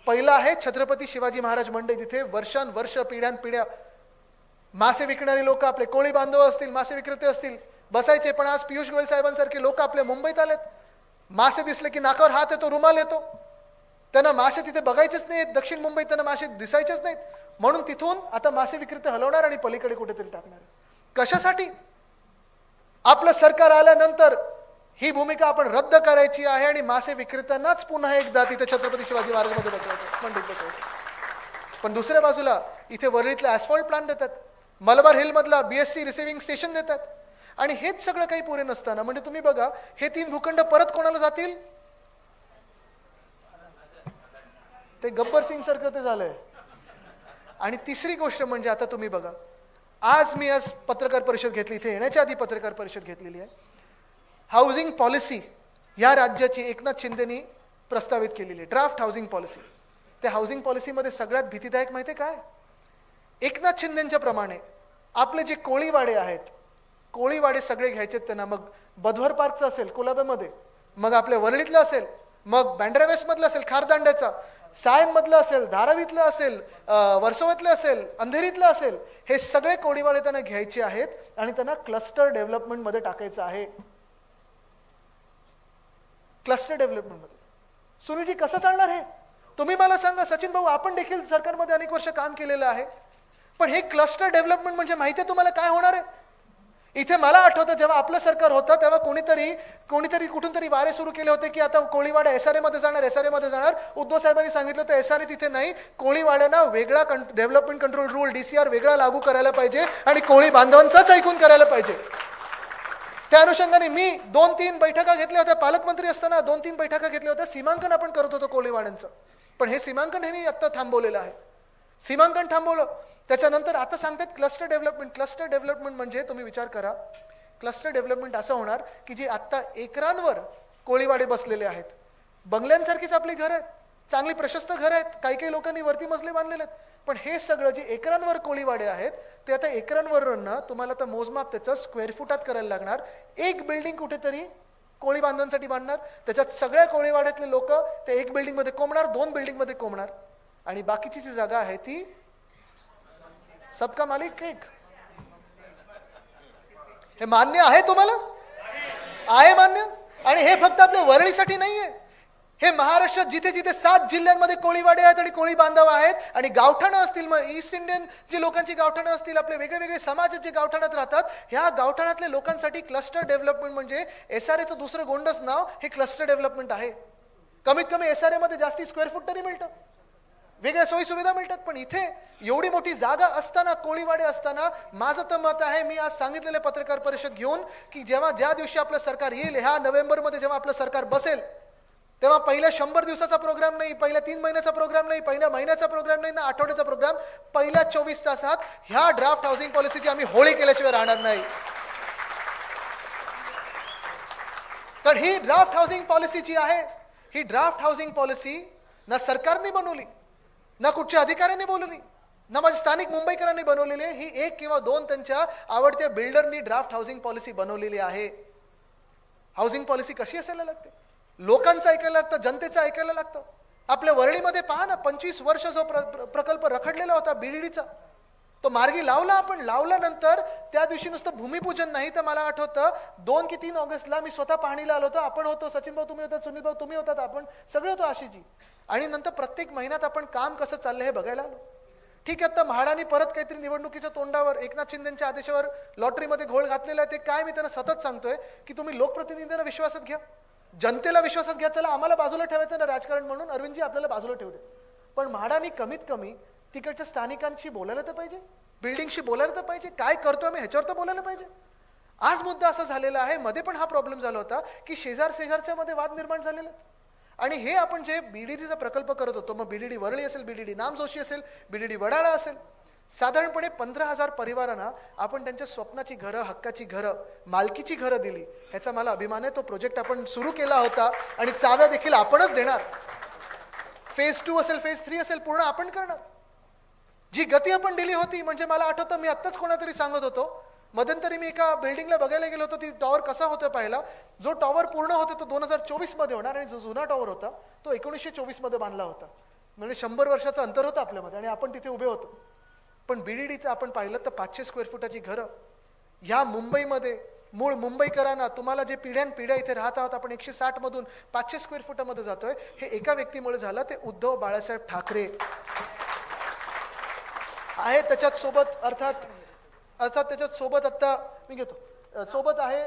पहिलं आहे छत्रपती शिवाजी महाराज मंडई. तिथे वर्षानुवर्ष पिढ्यानपिढ्या मासे विकणारी लोक, आपले कोळी बांधव असतील, मासे विक्रेते असतील, बसायचे. पण आज पियुष गोयल साहेबांसारखे लोक आपल्या मुंबईत आलेत. मासे दिसले की नाकावर हात येतो, रुमाल येतो. त्यांना मासे तिथे बघायचेच नाहीत, दक्षिण मुंबईत त्यांना मासे दिसायचेच नाहीत. म्हणून तिथून आता मासे विक्रेते हलवणार आणि पलीकडे कुठेतरी टाकणार. कशासाठी? आपलं सरकार आल्यानंतर ही भूमिका आपण रद्द करायची आहे आणि मासे विक्रेत्यांनाच पुन्हा एकदा तिथे छत्रपती शिवाजी महाराजमध्ये बसवायचं, मंडईत बसवायचं. पण दुसऱ्या बाजूला इथे वरळीतले ॲस्फॉल्ट प्लांट देतात, मलबार हिलमधला BST रिसिव्हिंग स्टेशन देतात. आणि हेच सगळं काही पुरे नसताना म्हणजे तुम्ही बघा हे 3 भूखंड परत कोणाला जातील? ते गब्बर सिंग सारखं ते झालंय. आणि तिसरी गोष्ट म्हणजे आता तुम्ही बघा, आज पत्रकार परिषद घेतली, इथे येण्याच्या आधी पत्रकार परिषद घेतलेली आहे. हाऊसिंग पॉलिसी या राज्याची एकनाथ शिंदेनी प्रस्तावित केलेली आहे, ड्राफ्ट हाऊसिंग पॉलिसी. त्या हाऊसिंग पॉलिसीमध्ये सगळ्यात भीतीदायक माहिती आहे काय? एकनाथ शिंदेच्या प्रमाणे आपले जे कोळीवाडे आहेत, कोळीवाडे सगळे घ्यायचे त्यांना. मग बधवर पार्कचं असेल कुलाब्यामध्ये, मग आपल्या वरळीतलं असेल, मग बँड्रा वेस्टमधलं असेल खारदांड्याचा, सायनमधलं असेल, धारावीतलं असेल, वर्सोवातलं असेल, अंधेरीतलं असेल, हे सगळे कोळीवाडे त्यांना घ्यायचे आहेत आणि त्यांना क्लस्टर डेव्हलपमेंटमध्ये टाकायचं आहे. क्लस्टर डेव्हलपमेंटमध्ये. सुनीलजी कसं चालणार हे? तुम्ही मला सांगा. सचिन भाऊ आपण देखील सरकारमध्ये अनेक वर्ष काम केलेलं आहे. पण हे क्लस्टर डेव्हलपमेंट म्हणजे माहिती आहे तुम्हाला काय होणार आहे? इथे मला आठवतं जेव्हा आपलं सरकार होतं तेव्हा कोणीतरी कुठून तरी वारे सुरू केले होते की आता कोळीवाडा SRA मध्ये जाणार, SRA मध्ये जाणार. उद्धव साहेबांनी सांगितलं तर SRA तिथे नाही, कोळीवाड्यांना वेगळा डेव्हलपमेंट कंट्रोल रूल DCR वेगळा लागू करायला पाहिजे आणि कोळी बांधवांचाच ऐकून करायला पाहिजे. त्या अनुषंगाने मी 2-3 बैठका घेतल्या होत्या. पालकमंत्री असताना 2-3 बैठका घेतल्या होत्या. सीमांकन आपण करत होतो कोळीवाड्यांचं. पण हे सीमांकन हे आता थांबवलेलं आहे. सीमांकन थांबवलं. त्याच्यानंतर आता सांगतात क्लस्टर डेव्हलपमेंट. क्लस्टर डेव्हलपमेंट म्हणजे तुम्ही विचार करा, क्लस्टर डेव्हलपमेंट असं होणार की जे आत्ता एकरांवर कोळीवाडे बसलेले आहेत, बंगल्यांसारखीच आपली घरं आहेत, चांगली प्रशस्त घरं आहेत, काही काही लोकांनी वरती मजले बांधलेले आहेत. पण हे सगळं जे एकरांवर कोळीवाडे आहेत ते आता एकरांवर तुम्हाला तर मोजमाप त्याचं स्क्वेअर फुटात करायला लागणार. एक बिल्डिंग कुठेतरी कोळी बांधवांसाठी बांधणार, त्याच्यात सगळ्या कोळीवाड्यातले लोक ते एक बिल्डिंग मध्ये कोंबणार, 2 बिल्डिंग मध्ये कोंबणार, आणि बाकीची जी जागा आहे ती सबका मालिक एक. हे मान्य आहे तुम्हाला? आहे मान्य? आणि हे फक्त आपल्या वरळीसाठी नाहीये, हे महाराष्ट्रात जिथे जिथे 7 जिल्ह्यांमध्ये कोळीवाडे आहेत आणि कोळी बांधव आहेत आणि गावठाणं असतील, मग ईस्ट इंडियन जी लोकांची गावठाणं असतील, आपले वेगळे वेगळे समाज जे गावठाणात राहतात, ह्या गावठाणातल्या लोकांसाठी क्लस्टर डेव्हलपमेंट म्हणजे SRAचं दुसरं गोंडच नाव हे क्लस्टर डेव्हलपमेंट आहे. कमीत कमी SRA मध्ये जास्ती स्क्वेअर फूट तरी मिळतं, वेगळ्या सोयी सुविधा मिळतात. पण इथे एवढी मोठी जागा असताना, कोळीवाडे असताना, माझं तर मत आहे, मी आज सांगितलेले पत्रकार परिषद घेऊन, की जेव्हा ज्या दिवशी आपलं सरकार येईल, ह्या नोव्हेंबरमध्ये जेव्हा आपलं सरकार बसेल, तेव्हा पहिल्या 100 दिवसाचा प्रोग्राम नाही, पहिल्या 3 महिन्याचा प्रोग्राम नाही, पहिल्या महिन्याचा प्रोग्राम नाही ना आठवड्याचा प्रोग्राम, पहिल्या 24 तासात ह्या ड्राफ्ट हाऊसिंग पॉलिसीची आम्ही होळी केल्याशिवाय राहणार नाही. तर ही ड्राफ्ट हाऊसिंग पॉलिसी जी आहे, ही ड्राफ्ट हाऊसिंग पॉलिसी ना सरकारने बनवली, ना कुठच्या अधिकाऱ्यांनी बोलवली, ना माझ्या स्थानिक मुंबईकरांनी बनवलेली आहे. ही 1 किंवा 2 त्यांच्या आवडत्या बिल्डरनी ड्राफ्ट हाऊसिंग पॉलिसी बनवलेली आहे. हाऊसिंग पॉलिसी कशी असायला लागते? लोकांचं ऐकायला लागतं, जनतेचं ऐकायला लागतं. आपल्या वरळीमध्ये पहा ना, 25 वर्ष जो प्रकल्प रखडलेला होता BDDचा, तो मार्गी लावला आपण. लावल्यानंतर त्या दिवशी नुसतं भूमिपूजन नाही, तर मला आठवतं 2 की 3 ऑगस्टला मी स्वतः पाहणीला आलो होतो. आपण होतो, सचिन भाऊ तुम्ही होतात, सुनील भाऊ तुम्ही होतात, आपण सगळे होतो, आशिषजी. आणि नंतर प्रत्येक महिन्यात आपण काम कसं चाललंय हे बघायला आलो. ठीक आहे, आता म्हाडानी परत काहीतरी निवडणुकीच्या तोंडावर एकनाथ शिंदेच्या आदेशावर लॉटरीमध्ये घोळ घातलेला आहे. ते काय मी त्यांना सतत सांगतोय की तुम्ही लोकप्रतिनिधींना विश्वासात घ्या, जनतेला विश्वासात घ्या. चला आम्हाला बाजूला ठेवायचं ना राजकारण म्हणून, अरविंदजी आपल्याला बाजूला ठेवू दे. पण म्हाडानी कमीत कमी तिकडच्या स्थानिकांशी बोलायला तर पाहिजे, बिल्डिंगशी बोलायला तर पाहिजे, काय करतोय आम्ही ह्याच्यावर तर बोलायला पाहिजे. आज मुद्दा असा झालेला आहे, मध्ये पण हा प्रॉब्लेम झाला होता की शेजारच्या मध्ये वाद निर्माण झालेले आहेत. आणि हे आपण जे BDDचा प्रकल्प करत होतो, मग BDD वरळी असेल, BDD नामजोशी असेल, BDD वडाळा असेल, साधारणपणे 15,000 परिवारांना आपण त्यांच्या स्वप्नाची घरं, हक्काची घरं, मालकीची घरं दिली. ह्याचा मला अभिमान आहे. तो प्रोजेक्ट आपण सुरू केला होता आणि चाव्या देखील आपणच देणार. फेज 2 असेल, फेज 3 असेल, पूर्ण आपण करणार. जी गती आपण दिली होती, म्हणजे मला आठवतं मी आत्ताच कोणातरी सांगत होतो, मध्यंतरी मी एका बिल्डिंगला बघायला गेलो होतो, ती टॉवर कसा होता पाहिला. जो टॉवर पूर्ण होता तो 2024 मध्ये होणार आणि जो जुना टॉवर होता तो 1924 मध्ये बांधला होता. म्हणजे 100 वर्षाचं अंतर होतं आपल्यामध्ये आणि आपण तिथे उभे होतो. पण BDDचं आपण पाहिलं तर 500 स्क्वेअर फुटाची घरं ह्या मुंबईमध्ये, मूळ मुंबईकरांना, तुम्हाला जे पिढ्यानपिढ्या इथे राहत आहोत, आपण 160 मधून 500 स्क्वेअर फुटामध्ये जातोय. हे एका व्यक्तीमुळे झालं, ते उद्धव बाळासाहेब ठाकरे आहे. त्याच्यात सोबत अर्थात त्याच्यात सोबत आता मी घेतो, सोबत आहे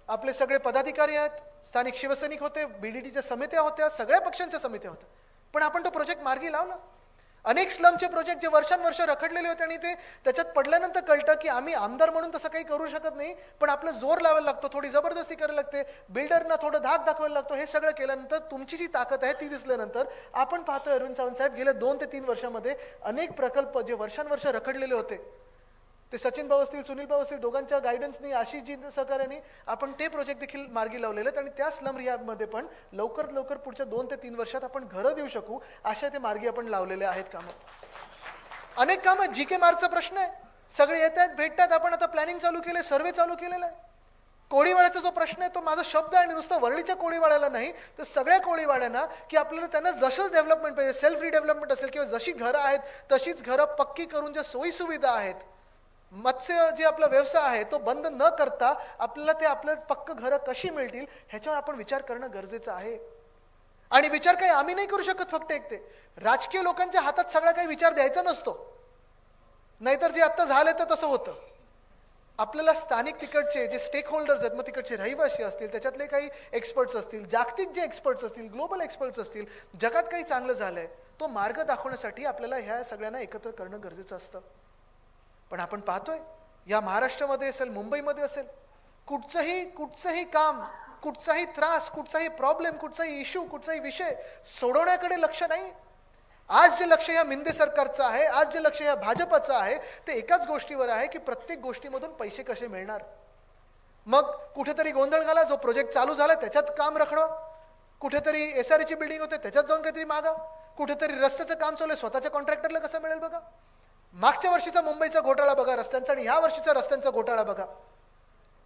आपले सगळे पदाधिकारी आहेत, स्थानिक शिवसैनिक होते, BDDच्या समित्या होत्या, सगळ्या पक्षांच्या समित्या होत्या. पण आपण तो प्रोजेक्ट मार्गी लावला. अनेक स्लमचे प्रोजेक्ट जे वर्षानुवर्ष रखडलेले होते आणि ते त्याच्यात पडल्यानंतर कळतं की आम्ही आमदार म्हणून तसं काही करू शकत नाही, पण आपलं जोर लावायला लागतो, थोडी जबरदस्ती करायला लागते, बिल्डरना थोडं धाक दाखवायला लागतो. हे सगळं केल्यानंतर तुमची जी ताकद आहे ती दिसल्यानंतर आपण पाहतोय अरविंद सावंत साहेब गेल्या 2 ते 3 वर्षामध्ये अनेक प्रकल्प जे वर्षानुवर्ष रखडलेले होते, ते सचिन भाऊ असतील, सुनील भाऊ असतील, दोघांच्या गायडन्सनी, आशिषजी सहकार्याने आपण ते प्रोजेक्ट देखील मार्गी लावलेले आहेत. आणि त्या स्लम रिहॅबमध्ये पण लवकरात लवकर पुढच्या 2 ते 3 वर्षात आपण घरं देऊ शकू अशा ते मार्गी आपण लावलेले आहेत कामं. अनेक कामं GK मार्गचा प्रश्न आहे, सगळे येत आहेत, भेटतात. आपण आता प्लॅनिंग चालू केलंय, सर्वे चालू केलेला आहे. कोळीवाड्याचा जो प्रश्न आहे तो माझा शब्द आहे, आणि नुसतं वरळीच्या कोळीवाड्याला नाही तर सगळ्या कोळीवाड्यांना, की आपल्याला त्यांना जसं डेव्हलपमेंट पाहिजे, सेल्फ रिडेव्हलपमेंट असेल किंवा जशी घरं आहेत तशीच घरं पक्की करून ज्या सोयी सुविधा आहेत, मत्स्य जे आपला व्यवसाय आहे तो बंद न करता आपल्याला ते आपल्या पक्क घरं कशी मिळतील ह्याच्यावर आपण विचार करणं गरजेचं आहे. आणि विचार काही आम्ही नाही करू शकत फक्त एकटे, राजकीय लोकांच्या हातात सगळा काही विचार द्यायचा नसतो. नाहीतर जे आता झालं तर तसं होतं. आपल्याला स्थानिक तिकडचे जे स्टेक होल्डर्स आहेत, मग तिकडचे रहिवासी असतील, त्याच्यातले काही एक्सपर्ट्स असतील, जागतिक जे एक्सपर्ट्स असतील, ग्लोबल एक्सपर्ट्स असतील, जगात काही चांगलं झालंय तो मार्ग दाखवण्यासाठी आपल्याला ह्या सगळ्यांना एकत्र करणं गरजेचं असतं. पण आपण पाहतोय या महाराष्ट्रामध्ये असेल, मुंबईमध्ये असेल, कुठचंही काम, कुठचाही त्रास, कुठचाही प्रॉब्लेम, कुठचाही इश्यू, कुठचाही विषय सोडवण्याकडे लक्ष नाही. आज जे लक्ष या मिंदे सरकारचं आहे, आज जे लक्ष या भाजपचं आहे, ते एकाच गोष्टीवर आहे की प्रत्येक गोष्टीमधून पैसे कसे मिळणार. मग कुठेतरी गोंधळ घाला, जो प्रोजेक्ट चालू झाला त्याच्यात काम रखडवा, कुठेतरी SRE बिल्डिंग होते त्याच्यात जाऊन काहीतरी मागा, कुठेतरी रस्त्याचं काम चालू आहे स्वतःच्या कॉन्ट्रॅक्टरला कसं मिळेल बघा. मागच्या वर्षीचा मुंबईचा घोटाळा बघा रस्त्यांचा आणि ह्या वर्षीचा रस्त्यांचा घोटाळा बघा.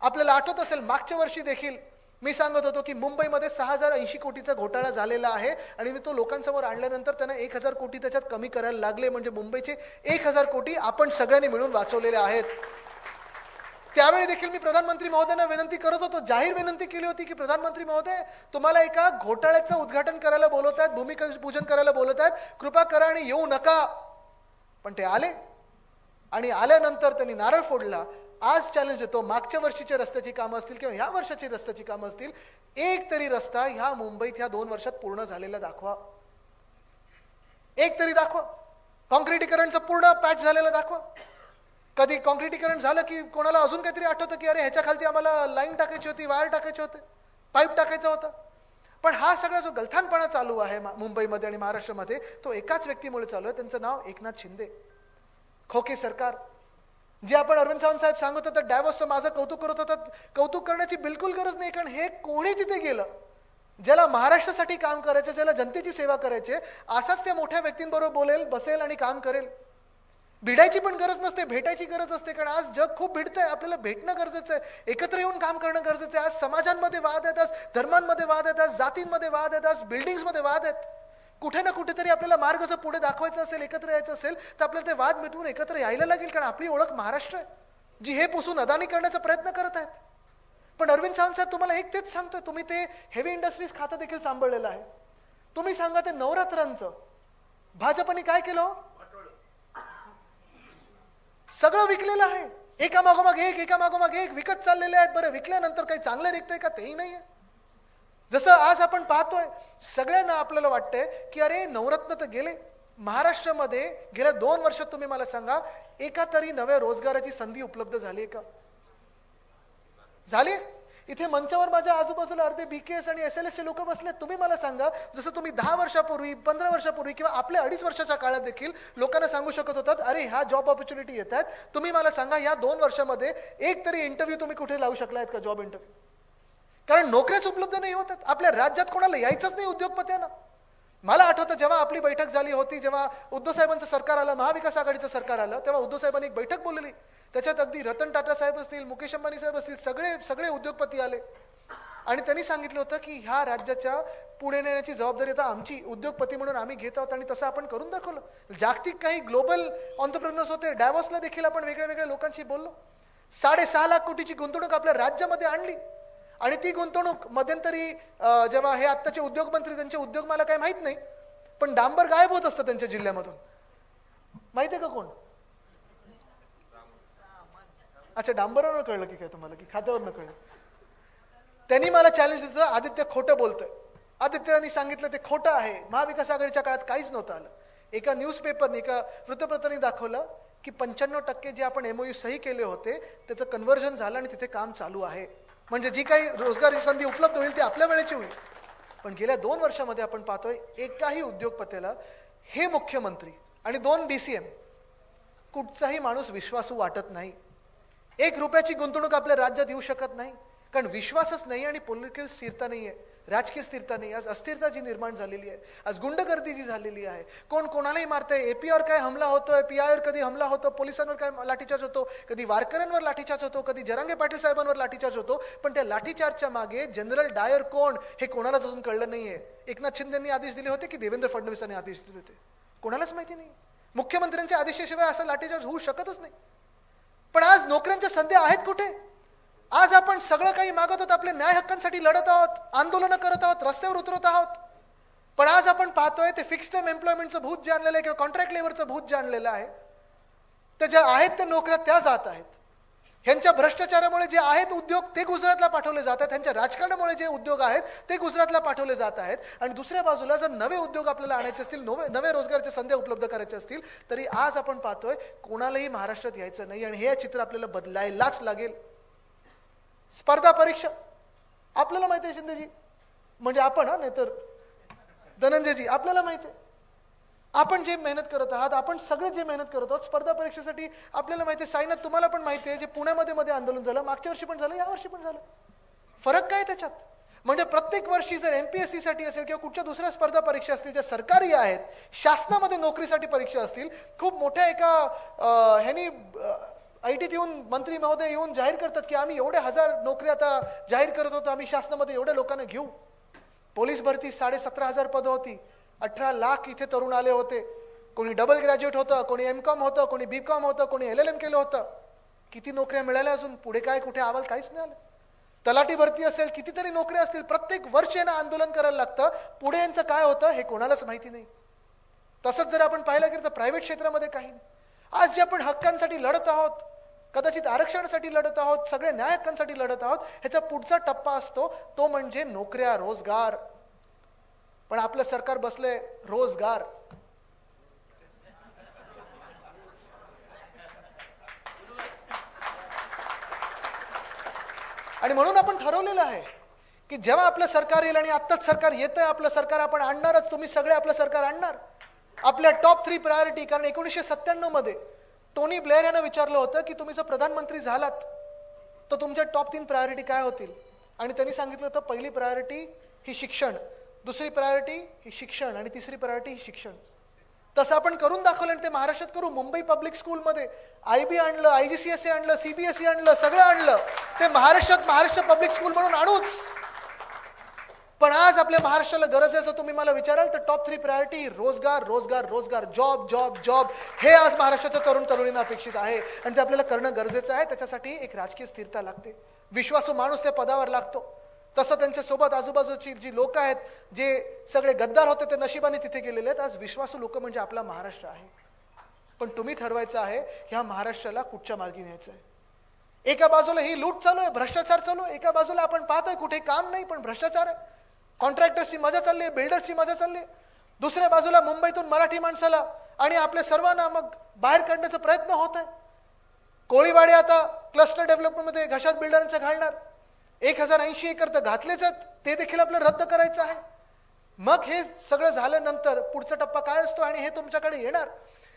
आपल्याला आठवत असेल मागच्या वर्षी देखील मी सांगत होतो की मुंबईमध्ये 6,080 कोटीचा घोटाळा झालेला आहे आणि मी तो लोकांसमोर आणल्यानंतर त्यांना 1,000 कोटी त्याच्यात कमी करायला लागले, म्हणजे मुंबईचे 1,000 कोटी आपण सगळ्यांनी मिळून वाचवलेले आहेत. त्यावेळी देखील मी प्रधानमंत्री महोदयांना विनंती करत होतो, जाहीर विनंती केली होती की प्रधानमंत्री महोदय तुम्हाला एका घोटाळ्याचं उद्घाटन करायला बोलवत आहेत, भूमिपूजन करायला बोलवत आहेत, कृपा करा आणि येऊ नका. पण ते आले आणि आल्यानंतर त्यांनी नारळ फोडला. आज चॅलेंज देतो, मागच्या वर्षीचे रस्त्याची कामं असतील किंवा ह्या वर्षाची रस्त्याची कामं असतील, एक तरी रस्ता ह्या मुंबईत ह्या 2 वर्षात पूर्ण झालेला दाखवा. एक तरी दाखवा. कॉन्क्रिटीकरणचं पूर्ण पॅच झालेलं दाखवा. कधी कॉन्क्रिटीकरण झालं की कोणाला अजून काहीतरी आठवतं की अरे ह्याच्या खालती आम्हाला लाईन टाकायची होती, वायर टाकायचे होते, पाईप टाकायचा होता. पण हा सगळा जो गलथानपणा चालू आहे मुंबईमध्ये आणि महाराष्ट्रामध्ये तो एकाच व्यक्तीमुळे चालू आहे. त्यांचं नाव एकनाथ शिंदे. खोके सरकार. जे आपण अरविंद सावंत साहेब सांगत होतात डॅव्होसचं माझं कौतुक करत होतात, कौतुक करण्याची बिलकुल गरज नाही, कारण हे कोणी तिथे गेलं ज्याला महाराष्ट्रासाठी काम करायचं, ज्याला जनतेची सेवा करायची, असाच त्या मोठ्या व्यक्तींबरोबर बोलेल, बसेल आणि काम करेल. भिडायची पण गरज नसते, भेटायची गरज असते, कारण आज जग खूप भिडतंय. आपल्याला भेटणं गरजेचं आहे, एकत्र येऊन काम करणं गरजेचं आहे. आज समाजांमध्ये वाद आहेत, आज धर्मांमध्ये वाद आहेत, आज जातींमध्ये वाद आहेत, आज बिल्डिंग्समध्ये वाद आहेत. कुठे ना कुठेतरी आपल्याला मार्ग जर पुढे दाखवायचा असेल, एकत्र यायचं असेल तर आपल्याला ते वाद मिटवून एकत्र यायला लागेल, कारण आपली ओळख महाराष्ट्र आहे, जी हे पुसून अदानी करण्याचा प्रयत्न करत आहेत. पण अरविंद सावंत साहेब तुम्हाला एक तेच सांगतोय, तुम्ही ते हेवी इंडस्ट्रीज खातं देखील सांभाळलेलं आहे. तुम्ही सांगा ते नवरात्रांचं भाजपने काय केलं? सगळं विकलेलं आहे, एकामागोमाग एक विकत चाललेले आहेत. बरं, विकल्यानंतर काही चांगलं निघतंय का? तेही नाहीये. जसं आज आपण पाहतोय सगळ्यांना आपल्याला वाटतंय की अरे नवरत्न तर गेले. महाराष्ट्रामध्ये गेल्या 2 वर्षात तुम्ही मला सांगा एका तरी नव्या रोजगाराची संधी उपलब्ध झाली का? झाली? इथे मंचावर माझ्या आजूबाजूला अर्धे BKS आणि SLS चे लोक बसले. तुम्ही मला सांगा, जसं तुम्ही 10 वर्षापूर्वी 15 वर्षापूर्वी किंवा आपल्या 2.5 वर्षाच्या काळात देखील लोकांना सांगू शकत होतात अरे ह्या जॉब ऑपॉर्च्युनिटी येत आहेत, तुम्ही मला सांगा या 2 वर्षामध्ये एक तरी इंटरव्ह्यू तुम्ही कुठे लावू शकला आहेत का? Job interview. कारण नोकऱ्याच उपलब्ध नाही होतात. आपल्या राज्यात कोणाला यायचंच नाही उद्योगपत्यांना. मला आठवतं जेव्हा आपली बैठक झाली होती, जेव्हा उद्धव साहेबांचं सरकार आलं, महाविकास आघाडीचं सरकार आलं, तेव्हा उद्धव साहेबांनी एक बैठक बोललेली. त्याच्यात अगदी रतन टाटा साहेब असतील, मुकेश अंबानी साहेब असतील, सगळे उद्योगपती आले आणि त्यांनी सांगितलं होतं की ह्या राज्याच्या पुढे नेण्याची जबाबदारी आता आमची, उद्योगपती म्हणून आम्ही घेत आहोत आणि तसं आपण करून दाखवलं. जागतिक काही ग्लोबल ऑन्टरप्रेन्योर्स होते, डॅव्होसला देखील आपण वेगळ्या लोकांशी बोललो. 6.5 लाख कोटीची गुंतवणूक आपल्या राज्यामध्ये आणली आणि ती गुंतवणूक मध्यंतरी जेव्हा हे आत्ताचे उद्योग मंत्री, त्यांचे उद्योग मला काही माहित नाही, पण डांबर गायब होत असतं त्यांच्या जिल्ह्यामधून. माहिती आहे का कोण? अच्छा, डांबरवर कळलं की काय तुम्हाला, की खात्यावर कळलं? त्यांनी मला चॅलेंज दिलं, आदित्य खोटं बोलतोय. आदित्यने सांगितलं ते खोटं आहे, महाविकास आघाडीच्या काळात काहीच नव्हतं आलं. एका न्यूजपेपरने, एका वृत्तपत्राने दाखवलं की 95% जे आपण MOU सही केले होते त्याचं कन्व्हर्जन झालं आणि तिथे काम चालू आहे. म्हणजे जी काही रोजगाराची संधी उपलब्ध होईल ती आपल्या वेळेची होईल. पण गेल्या 2 वर्षामध्ये आपण पाहतोय एकाही उद्योगपतीला हे मुख्यमंत्री आणि 2 DCM कुठचाही माणूस विश्वासू वाटत नाही. 1 रुपयाची गुंतवणूक आपल्या राज्यात येऊ शकत नाही, कारण विश्वासच नाही आणि पॉलिटिकल स्थिरता नाही आहे, राजकीय स्थिरता नाही. आज अस्थिरता जी निर्माण झालेली आहे, आज गुंडगर्दी जी झालेली आहे, कोण कोणालाही मारतंय, APR काय हमला होतोय, PIवर कधी हमला होतो, पोलिसांवर काय लाठीचार्ज होतो, कधी वारकऱ्यांवर लाठीचार्ज होतो, कधी जरांगे पाटील साहेबांवर लाठीचार्ज होतो. पण त्या लाठीचार्जच्या मागे जनरल डायर कोण हे कोणालाच अजून कळलं नाहीये. एकनाथ शिंदेंनी आदेश दिले होते की देवेंद्र फडणवीसांनी आदेश दिले होते? कोणालाच माहिती नाही. मुख्यमंत्र्यांच्या आदेशाशिवाय असा लाठीचार्ज होऊ शकतच नाही. पण आज नोकऱ्यांच्या संध्या आहेत कुठे? आज आपण सगळं काही मागत आहोत, आपल्या न्याय हक्कांसाठी लढत आहोत, आंदोलनं करत आहोत, रस्त्यावर उतरत आहोत. पण आज आपण पाहतोय ते फिक्स्ड टर्म एम्प्लॉयमेंटचं भूत जे आणलेलं आहे किंवा कॉन्ट्रॅक्ट लेबरचं भूत जे आणलेलं आहे, त्या ज्या आहेत त्या नोकऱ्या त्या जात आहेत. ह्यांच्या भ्रष्टाचारामुळे जे आहेत उद्योग ते गुजरातला पाठवले जात आहेत, ह्यांच्या राजकारणामुळे जे उद्योग आहेत ते गुजरातला पाठवले जात आहेत. आणि दुसऱ्या बाजूला जर नवे उद्योग आपल्याला आणायचे असतील, नवे रोजगाराच्या संधी उपलब्ध करायचे असतील, तरी आज आपण पाहतोय कोणालाही महाराष्ट्रात यायचं नाही आणि हे चित्र आपल्याला बदलायलाच लागेल. स्पर्धा परीक्षा आपल्याला माहिती आहे शिंदेजी, म्हणजे आपण नाही तर धनंजयजी, आपल्याला माहिती आहे आपण जे मेहनत करत आहात, आपण सगळे जे मेहनत करत आहोत स्पर्धा परीक्षेसाठी. आपल्याला माहिती आहे साईनाथ, तुम्हाला पण माहिती आहे जे पुण्यामध्ये आंदोलन झालं, मागच्या वर्षी पण झालं, या वर्षी पण झालं. फरक काय त्याच्यात? म्हणजे प्रत्येक वर्षी जर MPSC साठी असेल किंवा कुठच्या दुसऱ्या स्पर्धा परीक्षा असतील ज्या सरकारी आहेत, शासनामध्ये नोकरीसाठी परीक्षा असतील, खूप मोठ्या एका ह्यानी ITत येऊन मंत्री महोदय येऊन जाहीर करतात की आम्ही एवढे 1000 नोकरी आता जाहीर करत होतो, आम्ही शासनामध्ये एवढ्या लोकांना घेऊ. पोलीस भरती 17,500 पदं होती, 18 लाख इथे तरुण आले होते. कोणी डबल ग्रॅज्युएट होतं, कोणी MCOM होतं, कोणी BCOM होतं, कोणी LLM केलं होतं. किती नोकऱ्या मिळाल्या, अजून पुढे काय कुठे अहवाल काहीच नाही आलं. तलाठी भरती असेल, कितीतरी नोकऱ्या असतील, प्रत्येक वर्ष यांना आंदोलन करायला लागतं. पुढे यांचं काय होतं हे कोणालाच माहिती नाही. तसंच जर आपण पाहिलं गेलं तर प्रायव्हेट क्षेत्रामध्ये काही नाही. आज जे आपण हक्कांसाठी लढत आहोत, कदाचित आरक्षणासाठी लढत आहोत, सगळ्या न्याय हक्कांसाठी लढत आहोत, ह्याचा पुढचा टप्पा असतो तो म्हणजे नोकऱ्या, रोजगार. पण आपलं सरकार बसले रोजगार. आणि म्हणून आपण ठरवलेलं आहे की जेव्हा आपलं सरकार येईल, आणि आत्ताच सरकार येतंय, आपलं सरकार आपण आणणारच, तुम्ही सगळे आपलं सरकार आणणार. आपल्या टॉप 3 प्रायोरिटी, कारण 1997 मध्ये टोनी ब्लेअर यानं विचारलं होतं की तुम्ही जर प्रधानमंत्री झालात तर तुमच्या टॉप 3 प्रायोरिटी काय होतील, आणि त्यांनी सांगितलं होतं पहिली प्रायोरिटी ही शिक्षण, दुसरी प्रायोरिटी ही शिक्षण, आणि तिसरी प्रायोरिटी ही शिक्षण. तसं आपण करून दाखवलं आणि ते महाराष्ट्रात करू. मुंबई पब्लिक स्कूलमध्ये IB आणलं, IGCSE आणलं, CBSE आणलं, सगळं आणलं. ते महाराष्ट्रात महाराष्ट्र पब्लिक स्कूल म्हणून आणूच. पण आज आपल्या महाराष्ट्राला गरज आहे, असं तुम्ही मला विचाराल तर टॉप 3 प्रायोरिटी रोजगार, रोजगार, रोजगार, जॉब, जॉब, जॉब. हे आज महाराष्ट्राच्या तरुण तरुणींना अपेक्षित आहे आणि ते आपल्याला करणं गरजेचं आहे. त्याच्यासाठी एक राजकीय स्थिरता लागते, विश्वासू माणूस त्या पदावर लागतो. तसं त्यांच्यासोबत आजूबाजूची जी लोक आहेत, जे सगळे गद्दार होते ते नशिबाने तिथे गेलेले आहेत. आज विश्वासू लोक म्हणजे आपला महाराष्ट्र आहे. पण तुम्ही ठरवायचं आहे ह्या महाराष्ट्राला कुठच्या मार्गी न्यायचं आहे. एका बाजूला ही लूट चालू आहे, भ्रष्टाचार चालू आहे, एका बाजूला आपण पाहतोय कुठे काम नाही पण भ्रष्टाचार आहे, कॉन्ट्रॅक्टर्सची मजा चालली आहे, बिल्डर्सची मजा चालली आहे. दुसऱ्या बाजूला मुंबईतून मराठी माणसाला आणि आपल्या सर्वांना मग बाहेर काढण्याचा प्रयत्न होत आहे. कोळीवाडे आता क्लस्टर डेव्हलपमेंटमध्ये घशात बिल्डरांच्या घालणार. 1080 एकर तर घातलेच आहेत, ते देखील आपल्याला रद्द करायचं आहे. मग हे सगळं झाल्यानंतर पुढचा टप्पा काय असतो, आणि हे तुमच्याकडे येणार.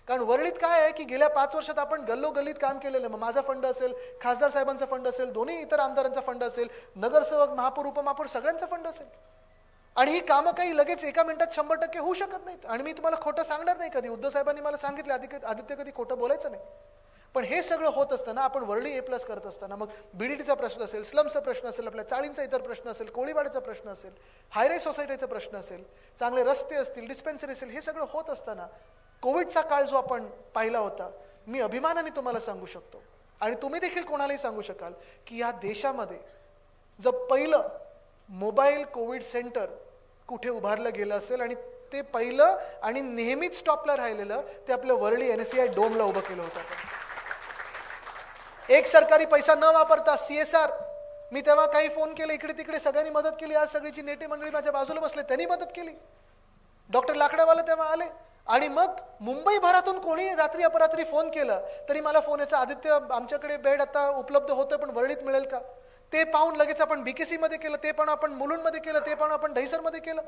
कारण वरळीत काय आहे की गेल्या 5 वर्षात आपण गल्लोगल्लीत काम केलेलं. मग माझा फंड असेल, खासदार साहेबांचा फंड असेल, दोन्ही इतर आमदारांचा फंड असेल, नगरसेवक, महापौर, उपमहापौर सगळ्यांचा फंड असेल. आणि ही कामं काही लगेच एका मिनिटात 100% होऊ शकत नाहीत. आणि मी तुम्हाला खोटं सांगणार नाही कधी. उद्धव साहेबांनी मला सांगितलं आदित्य कधी खोटं बोलायचं नाही. पण हे सगळं होत असताना आपण वरळी A+ करत असताना मग BDTचा प्रश्न असेल, स्लमचा प्रश्न असेल, आपल्या चाळींचा इतर प्रश्न असेल, कोळीवाड्याचा प्रश्न असेल, हायराईज सोसायटीचा प्रश्न असेल, चांगले रस्ते असतील, डिस्पेन्सरी असेल, हे सगळं होत असताना कोविडचा काळ जो आपण पाहिला होता, मी अभिमानाने तुम्हाला सांगू शकतो आणि तुम्ही देखील कोणालाही सांगू शकाल की या देशामध्ये जर पहिलं मोबाईल कोविड सेंटर कुठे उभारलं गेलं असेल आणि ते पहिलं आणि नेहमीच टॉपला राहिलेलं ते आपलं वरळी NSCI डोमला उभं केलं होतं. एक सरकारी पैसा न वापरता CSR. मी तेव्हा काही फोन केले इकडे तिकडे, सगळ्यांनी मदत केली. आज सगळीची नेते मंडळी माझ्या बाजूला बसले, त्यांनी मदत केली. डॉक्टर लाकडावाला तेव्हा आले. आणि मग मुंबईभरातून कोणी रात्री अपरात्री फोन केलं तरी मला फोन याचा, आदित्य आमच्याकडे बेड आता उपलब्ध होतं पण वरळीत मिळेल का. ते पाहून लगेच आपण BKC मध्ये केलं, ते पण आपण मुलुंडमध्ये केलं, ते पण आपण दहिसरमध्ये केलं.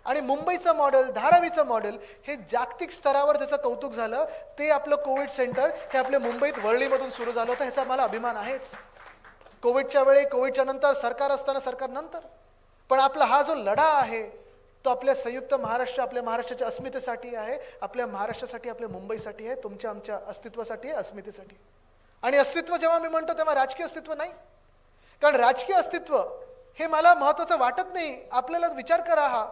आणि मुंबईचं मॉडेल, धारावीचं मॉडेल हे जागतिक स्तरावर त्याचं कौतुक झालं. ते आपलं कोविड सेंटर हे आपल्या मुंबईत वरळीमधून सुरू झालं होतं. ह्याचा मला अभिमान आहेच. कोविडच्या वेळी, कोविडच्या नंतर, सरकार असताना, सरकार नंतर. पण आपला हा जो लढा आहे तो आपल्या संयुक्त महाराष्ट्र, आपल्या महाराष्ट्राच्या अस्मितेसाठी आहे, आपल्या महाराष्ट्रासाठी, आपल्या मुंबईसाठी आहे, तुमच्या आमच्या अस्तित्वासाठी आहे, अस्मितेसाठी. आणि अस्तित्व जेव्हा मी म्हणतो तेव्हा राजकीय अस्तित्व नाही. कारण राजकीय अस्तित्व हे मला महत्त्वाचं वाटत नाही. आपल्याला विचार करा, हा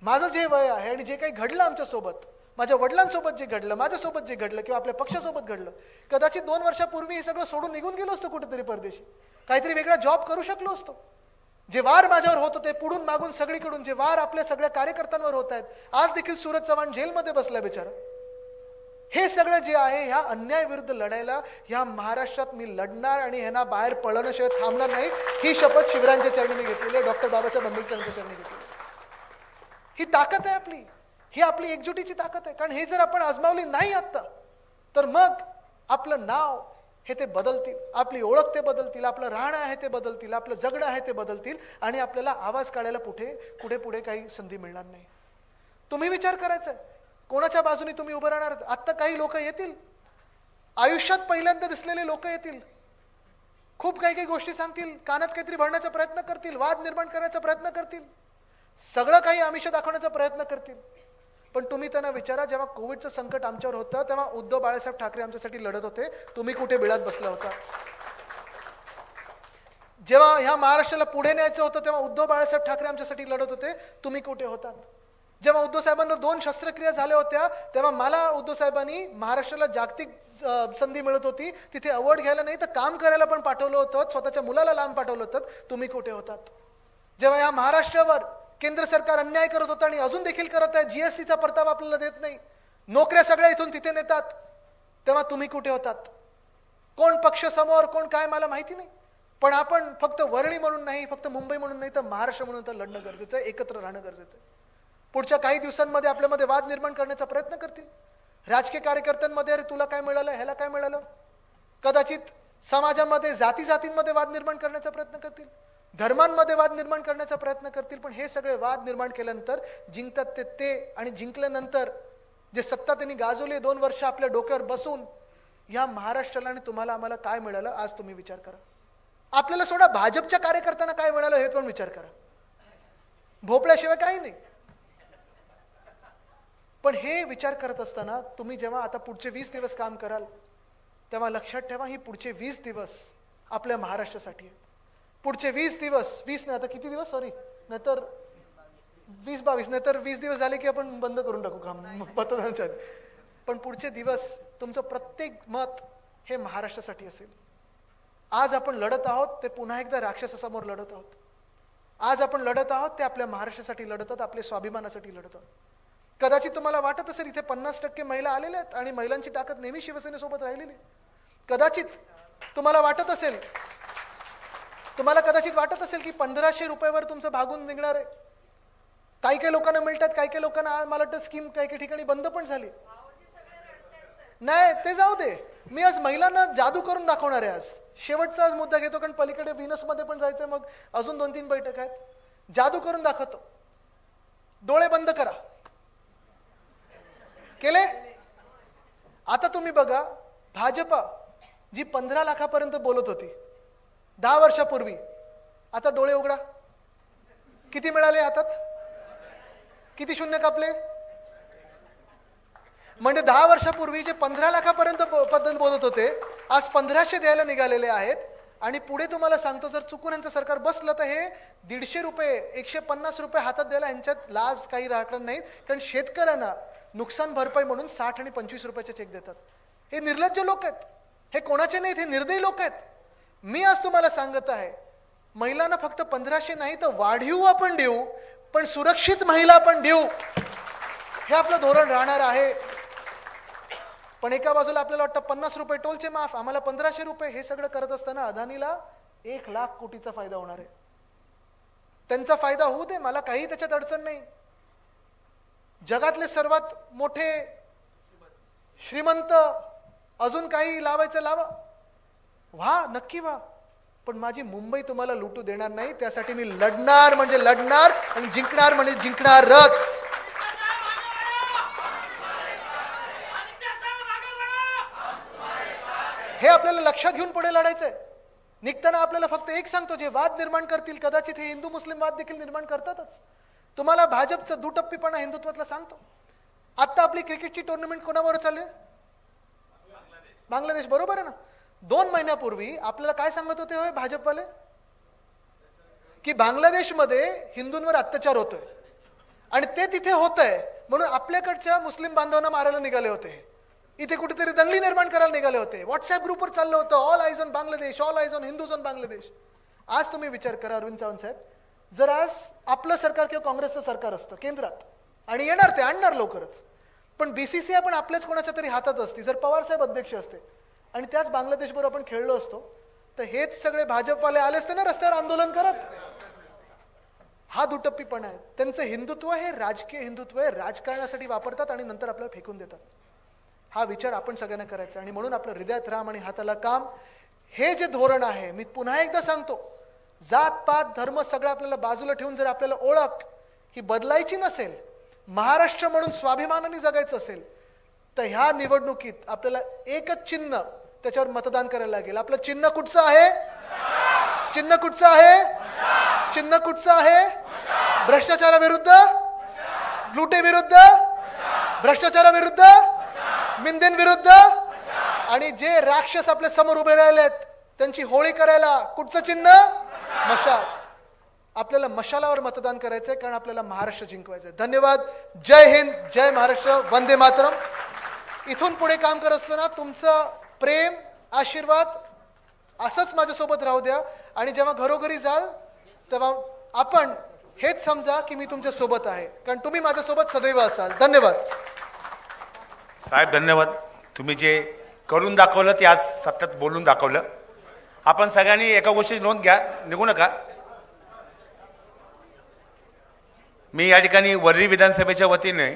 माझं जे वय आहे आणि जे काही घडलं आमच्यासोबत, माझ्या वडिलांसोबत जे घडलं, माझ्यासोबत जे घडलं किंवा आपल्या पक्षासोबत घडलं, कदाचित 2 वर्षापूर्वी हे सगळं सोडून निघून गेलो असतो कुठेतरी परदेशी, काहीतरी वेगळा जॉब करू शकलो असतो. जे वार माझ्यावर होत होते पुढून मागून सगळीकडून, जे वार आपल्या सगळ्या कार्यकर्त्यांवर होत आहेत, आज देखील सूरज चव्हाण जेलमध्ये बसलाय बिचारा. हे सगळं जे आहे ह्या अन्यायाविरुद्ध लढायला ह्या महाराष्ट्रात मी लढणार आणि ह्यांना बाहेर पळवण्याशिवाय थांबणार नाही. ही शपथ शिवरायांच्या चरणी मी घेतलेली आहे, डॉक्टर बाबासाहेब आंबेडकरांच्या चरणी घेतलेली. ही ताकद आहे आपली, ही आपली एकजुटीची ताकद आहे. कारण हे जर आपण आजमावली नाही आत्ता तर मग आपलं नाव हे ते बदलतील, आपली ओळख ते बदलतील, आपलं राहणं आहे ते बदलतील, आपलं जगणं आहे ते बदलतील आणि आपल्याला आवाज काढायला पुढे काही संधी मिळणार नाही. तुम्ही विचार करायचा आहे कोणाच्या बाजूने तुम्ही उभं राहणार. आत्ता काही लोक येतील, आयुष्यात पहिल्यांदा दिसलेले लोक येतील, खूप काही काही गोष्टी सांगतील, कानात काहीतरी भरण्याचा प्रयत्न करतील, वाद निर्माण करण्याचा प्रयत्न करतील, सगळं काही आमिष दाखवण्याचा प्रयत्न करतील. पण तुम्ही त्यांना विचारा, जेव्हा कोविडचं संकट आमच्यावर होतं तेव्हा उद्धव बाळासाहेब ठाकरे आमच्यासाठी लढत होते, तुम्ही कुठे बिळात बसला होता? जेव्हा ह्या महाराष्ट्राला पुढे न्यायचं होतं तेव्हा उद्धव बाळासाहेब ठाकरे आमच्यासाठी लढत होते, तुम्ही कुठे होतात? जेव्हा उद्धव साहेबांना 2 शस्त्रक्रिया झाल्या होत्या तेव्हा मला उद्धव साहेबांनी महाराष्ट्राला जागतिक संधी मिळत होती, तिथे अवॉर्ड घ्यायला नाही तर काम करायला पण पाठवलं होतं, स्वतःच्या मुलाला लांब पाठवलं होतं, तुम्ही कुठे होतात? जेव्हा या महाराष्ट्रावर केंद्र सरकार अन्याय करत होतं आणि अजून देखील करत आहे, जीएसटीचा परतावा आपल्याला देत नाही, नोकऱ्या सगळ्या इथून तिथे नेतात, तेव्हा तुम्ही कुठे होतात? कोण पक्ष समोर कोण काय मला माहिती नाही, पण आपण फक्त वरळी म्हणून नाही, फक्त मुंबई म्हणून नाही तर महाराष्ट्र म्हणून तर लढणं गरजेचं आहे, एकत्र राहणं गरजेचं आहे. पुढच्या काही दिवसांमध्ये आपल्यामध्ये वाद निर्माण करण्याचा प्रयत्न करतील. राजकीय कार्यकर्त्यांमध्ये, अरे तुला काय मिळालं, ह्याला काय मिळालं, कदाचित समाजामध्ये जातींमध्ये वाद निर्माण करण्याचा प्रयत्न करतील, धर्मांमध्ये वाद निर्माण करण्याचा प्रयत्न करतील. पण हे सगळे वाद निर्माण केल्यानंतर जिंकतात ते आणि जिंकल्यानंतर जे सत्ता त्यांनी गाजवली 2 वर्ष आपल्या डोक्यावर बसून, या महाराष्ट्राला आणि तुम्हाला आम्हाला काय मिळालं आज तुम्ही विचार करा. आपल्याला सोडा, भाजपच्या कार्यकर्त्यांना काय मिळालं हे पण विचार करा, भोपळ्याशिवाय काही नाही. पण हे विचार करत असताना तुम्ही जेव्हा आता पुढचे 20 दिवस काम कराल तेव्हा लक्षात ठेवा, ही पुढचे 20 दिवस आपल्या महाराष्ट्रासाठी आहेत. पुढचे 20 दिवस, 20 नाही आता किती दिवस, सॉरी, नाहीतर 20-22, नाहीतर 20 दिवस झाले की आपण बंद करून टाकू काम मतदानाच्या. पण पुढचे दिवस तुमचं प्रत्येक मत हे महाराष्ट्रासाठी असेल. आज आपण लढत आहोत ते पुन्हा एकदा राक्षसासमोर लढत आहोत. आज आपण लढत आहोत ते आपल्या महाराष्ट्रासाठी लढत आहोत, आपल्या स्वाभिमानासाठी लढत आहोत. कदाचित तुम्हाला वाटत असेल इथे 50% महिला आलेल्या आहेत आणि महिलांची ताकद नेहमी शिवसेनेसोबत राहिलेली. कदाचित तुम्हाला वाटत असेल की 1500 रुपयावर तुमचं भागून निघणार आहे. काही काही लोकांना मिळतात, काही काही लोकांना मला वाटतं स्कीम काही काही ठिकाणी बंद पण झाली. नाही ते जाऊ दे, मी आज महिलांना जादू करून दाखवणार आहे. आज शेवटचा आज मुद्दा घेतो, कारण पलीकडे व्हीनसमध्ये पण जायचं, मग अजून 2-3 बैठक आहेत. जादू करून दाखवतो. डोळे बंद करा. केले? आता तुम्ही बघा, भाजपा जी 15 लाखापर्यंत बोलत होती 10 वर्षापूर्वी, आता डोळे उघडा, किती मिळाले हातात, किती शून्य कापले? म्हणजे 10 वर्षापूर्वी जे 15 लाखापर्यंत बद्दल बोलत होते आज 1500 द्यायला निघालेले आहेत. आणि पुढे तुम्हाला सांगतो, जर चुकून यांचं सरकार बसलं तर हे 150 रुपये 150 रुपये हातात द्यायला यांच्यात लाज काही राहणार नाही. कारण शेतकऱ्यांना नुकसान भरपाई म्हणून 60 आणि 25 रुपयाचे चेक देतात. हे निर्लज्ज लोक आहेत, हे कोणाचे नाहीत, हे निर्दयी लोक आहेत. मी आज तुम्हाला सांगत आहे, महिलांना फक्त 1500 नाही तर वाढीव आपण देऊ, पण सुरक्षित महिला आपण देऊ, हे आपलं धोरण राहणार आहे. पण एका बाजूला आपल्याला वाटतं 50 रुपये टोलचे माफ, आम्हाला 1500 रुपये. हे सगळं करत असताना अदानीला 1 लाख कोटीचा फायदा होणार आहे. त्यांचा फायदा होऊ दे, मला काही त्याच्यात अडचण नाही. जगातले सर्वात मोठे श्रीमंत अजून काही लावायचं लावा, व्हा, नक्की व्हा. पण माझी मुंबई तुम्हाला लुटू देणार नाही. त्यासाठी मी लढणार म्हणजे लढणार आणि जिंकणार म्हणजे जिंकणारच. हे आपल्याला लक्षात घेऊन पुढे लढायचंय. निघताना आपल्याला फक्त एक सांगतो, जे वाद निर्माण करतील कदाचित हे हिंदू मुस्लिम वाद देखील निर्माण करतातच. तुम्हाला भाजपचं दुटप्पीपणा हिंदुत्वातला सांगतो. आता आपली क्रिकेटची टुर्नामेंट कोणाबरोबर चालली? बांगलादेश बरोबर आहे ना. 2 महिन्यापूर्वी आपल्याला काय सांगत होते होय भाजपवाले, की बांगलादेशमध्ये हिंदूंवर अत्याचार होतोय आणि ते तिथे होत आहे म्हणून आपल्याकडच्या मुस्लिम बांधवांना मारायला निघाले होते, इथे कुठेतरी दंगली निर्माण करायला निघाले होते. व्हॉट्सअप ग्रुपवर चाललं होतं, all eyes on Bangladesh, all eyes on Hindus on Bangladesh. आज तुम्ही विचार करा अरविंद सावंत साहेब, जर आज आपलं सरकार किंवा काँग्रेसचं सरकार असतं केंद्रात, आणि येणार ते आणणार लवकरच, पण बीसीसीआय पण आपल्याच कोणाच्या तरी हातात असती, जर पवार साहेब अध्यक्ष असते आणि त्याच बांगलादेशबरोबर आपण खेळलो असतो, तर हेच सगळे भाजपवाले आले असते ना रस्त्यावर आंदोलन करत. हा दुटप्पीपणा आहे. त्यांचं हिंदुत्व हे राजकीय हिंदुत्व आहे, राजकारणासाठी वापरतात आणि नंतर आपल्याला फेकून देतात. हा विचार आपण सगळ्यांना करायचा. आणि म्हणून आपलं हृदयात राम आणि हाताला काम हे जे धोरण आहे, मी पुन्हा एकदा सांगतो, जात पात धर्म सगळं आपल्याला बाजूला ठेवून जर आपल्याला ओळख ही बदलायची नसेल, महाराष्ट्र म्हणून स्वाभिमानाने जगायचं असेल, तर ह्या निवडणुकीत आपल्याला एकच चिन्ह, त्याच्यावर मतदान करायला लागेल. आपलं चिन्ह कुठचं आहे? चिन्ह कुठचं आहे? चिन्ह कुठचं आहे? भ्रष्टाचाराविरुद्ध, लुटेविरुद्ध, भ्रष्टाचाराविरुद्ध, मिंदेंविरुद्ध आणि जे राक्षस आपल्या समोर उभे राहिलेत त्यांची होळी करायला कुठचं चिन्ह? मशाल. आपल्याला मशालावर मतदान करायचंय कारण आपल्याला महाराष्ट्र जिंकवायचंय. धन्यवाद. जय हिंद, जय महाराष्ट्र, वंदे मातरम. इथून पुढे काम करत असताना तुमचं प्रेम, आशीर्वाद असंच माझ्यासोबत राहू द्या आणि जेव्हा घरोघरी जाल तेव्हा आपण हेच समजा की मी तुमच्या सोबत आहे, कारण तुम्ही माझ्यासोबत सदैव असाल. धन्यवाद साहेब, धन्यवाद. तुम्ही जे करून दाखवलं ते आज सतत बोलून दाखवलं. आपण सगळ्यांनी एका गोष्टीची नोंद घ्या, निघू नका. मी या ठिकाणी वरळी विधानसभेच्या वतीने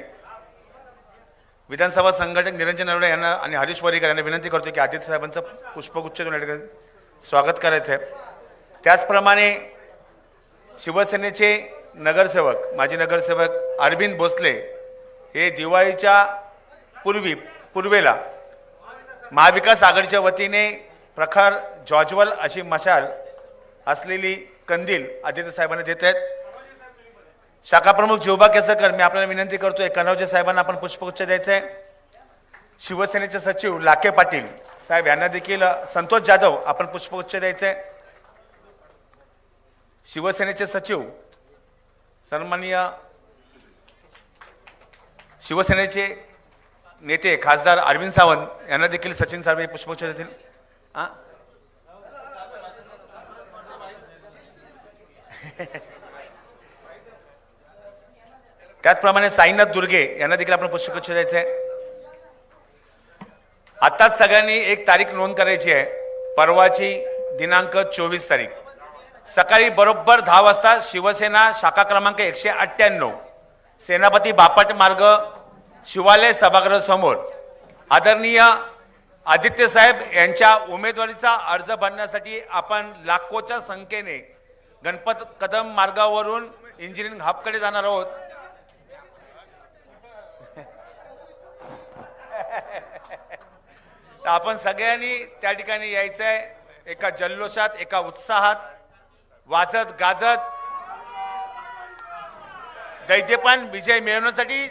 विधानसभा संघटक निरंजन नरवडे यांना आणि हरीश वरीकर यांना विनंती करतो की आदित्य साहेबांचं पुष्पगुच्छ देऊन या ठिकाणी स्वागत करायचं आहे. त्याचप्रमाणे शिवसेनेचे नगरसेवक, माजी नगरसेवक अरविंद भोसले हे दिवाळीच्या पूर्वेला महाविकास आघाडीच्या वतीने प्रखर ज्वाज्वल अशी मशाल असलेली कंदील आदित्य साहेबांना देत आहेत. शाखा प्रमुख जिवबा केसरकर, मी आपल्याला विनंती करतोय कनवजे साहेबांना आपण पुष्पगुच्छ द्यायचं आहे. शिवसेनेचे सचिव लाखे पाटील साहेब यांना देखील, संतोष जाधव आपण पुष्पगुच्छ द्यायचं आहे. शिवसेनेचे सचिव सन्माननीय शिवसेनेचे नेते खासदार अरविंद सावंत यांना देखील सचिन साहेब पुष्पगुच्छ देतील. त्याचप्रमाणे साईनाथ दुर्गे यांना देखील आपण पुष्पगुच्छ द्यायचं आहे. आताच सगळ्यांनी एक तारीख नोंद करायची आहे. परवाची दिनांक 24 तारीख सकाळी बरोबर 10 वाजता शिवसेना शाखा क्रमांक 198 सेनापती बापट मार्ग शिवालय सभागृह समोर आदरणीय आदित्य साहेब यांच्या उमेदवारीचा अर्ज भरण्यासाठी आपण लाखोच्या संख्येने गणपत कदम मार्गावरून इंजिनिअरिंग हबकडे जाणार आहोत. आपण सगळ्यांनी त्या ठिकाणी यायचं आहे. एका जल्लोषात, एका उत्साहात, वाजत गाजत दैद्यपान विजय मिळवण्यासाठी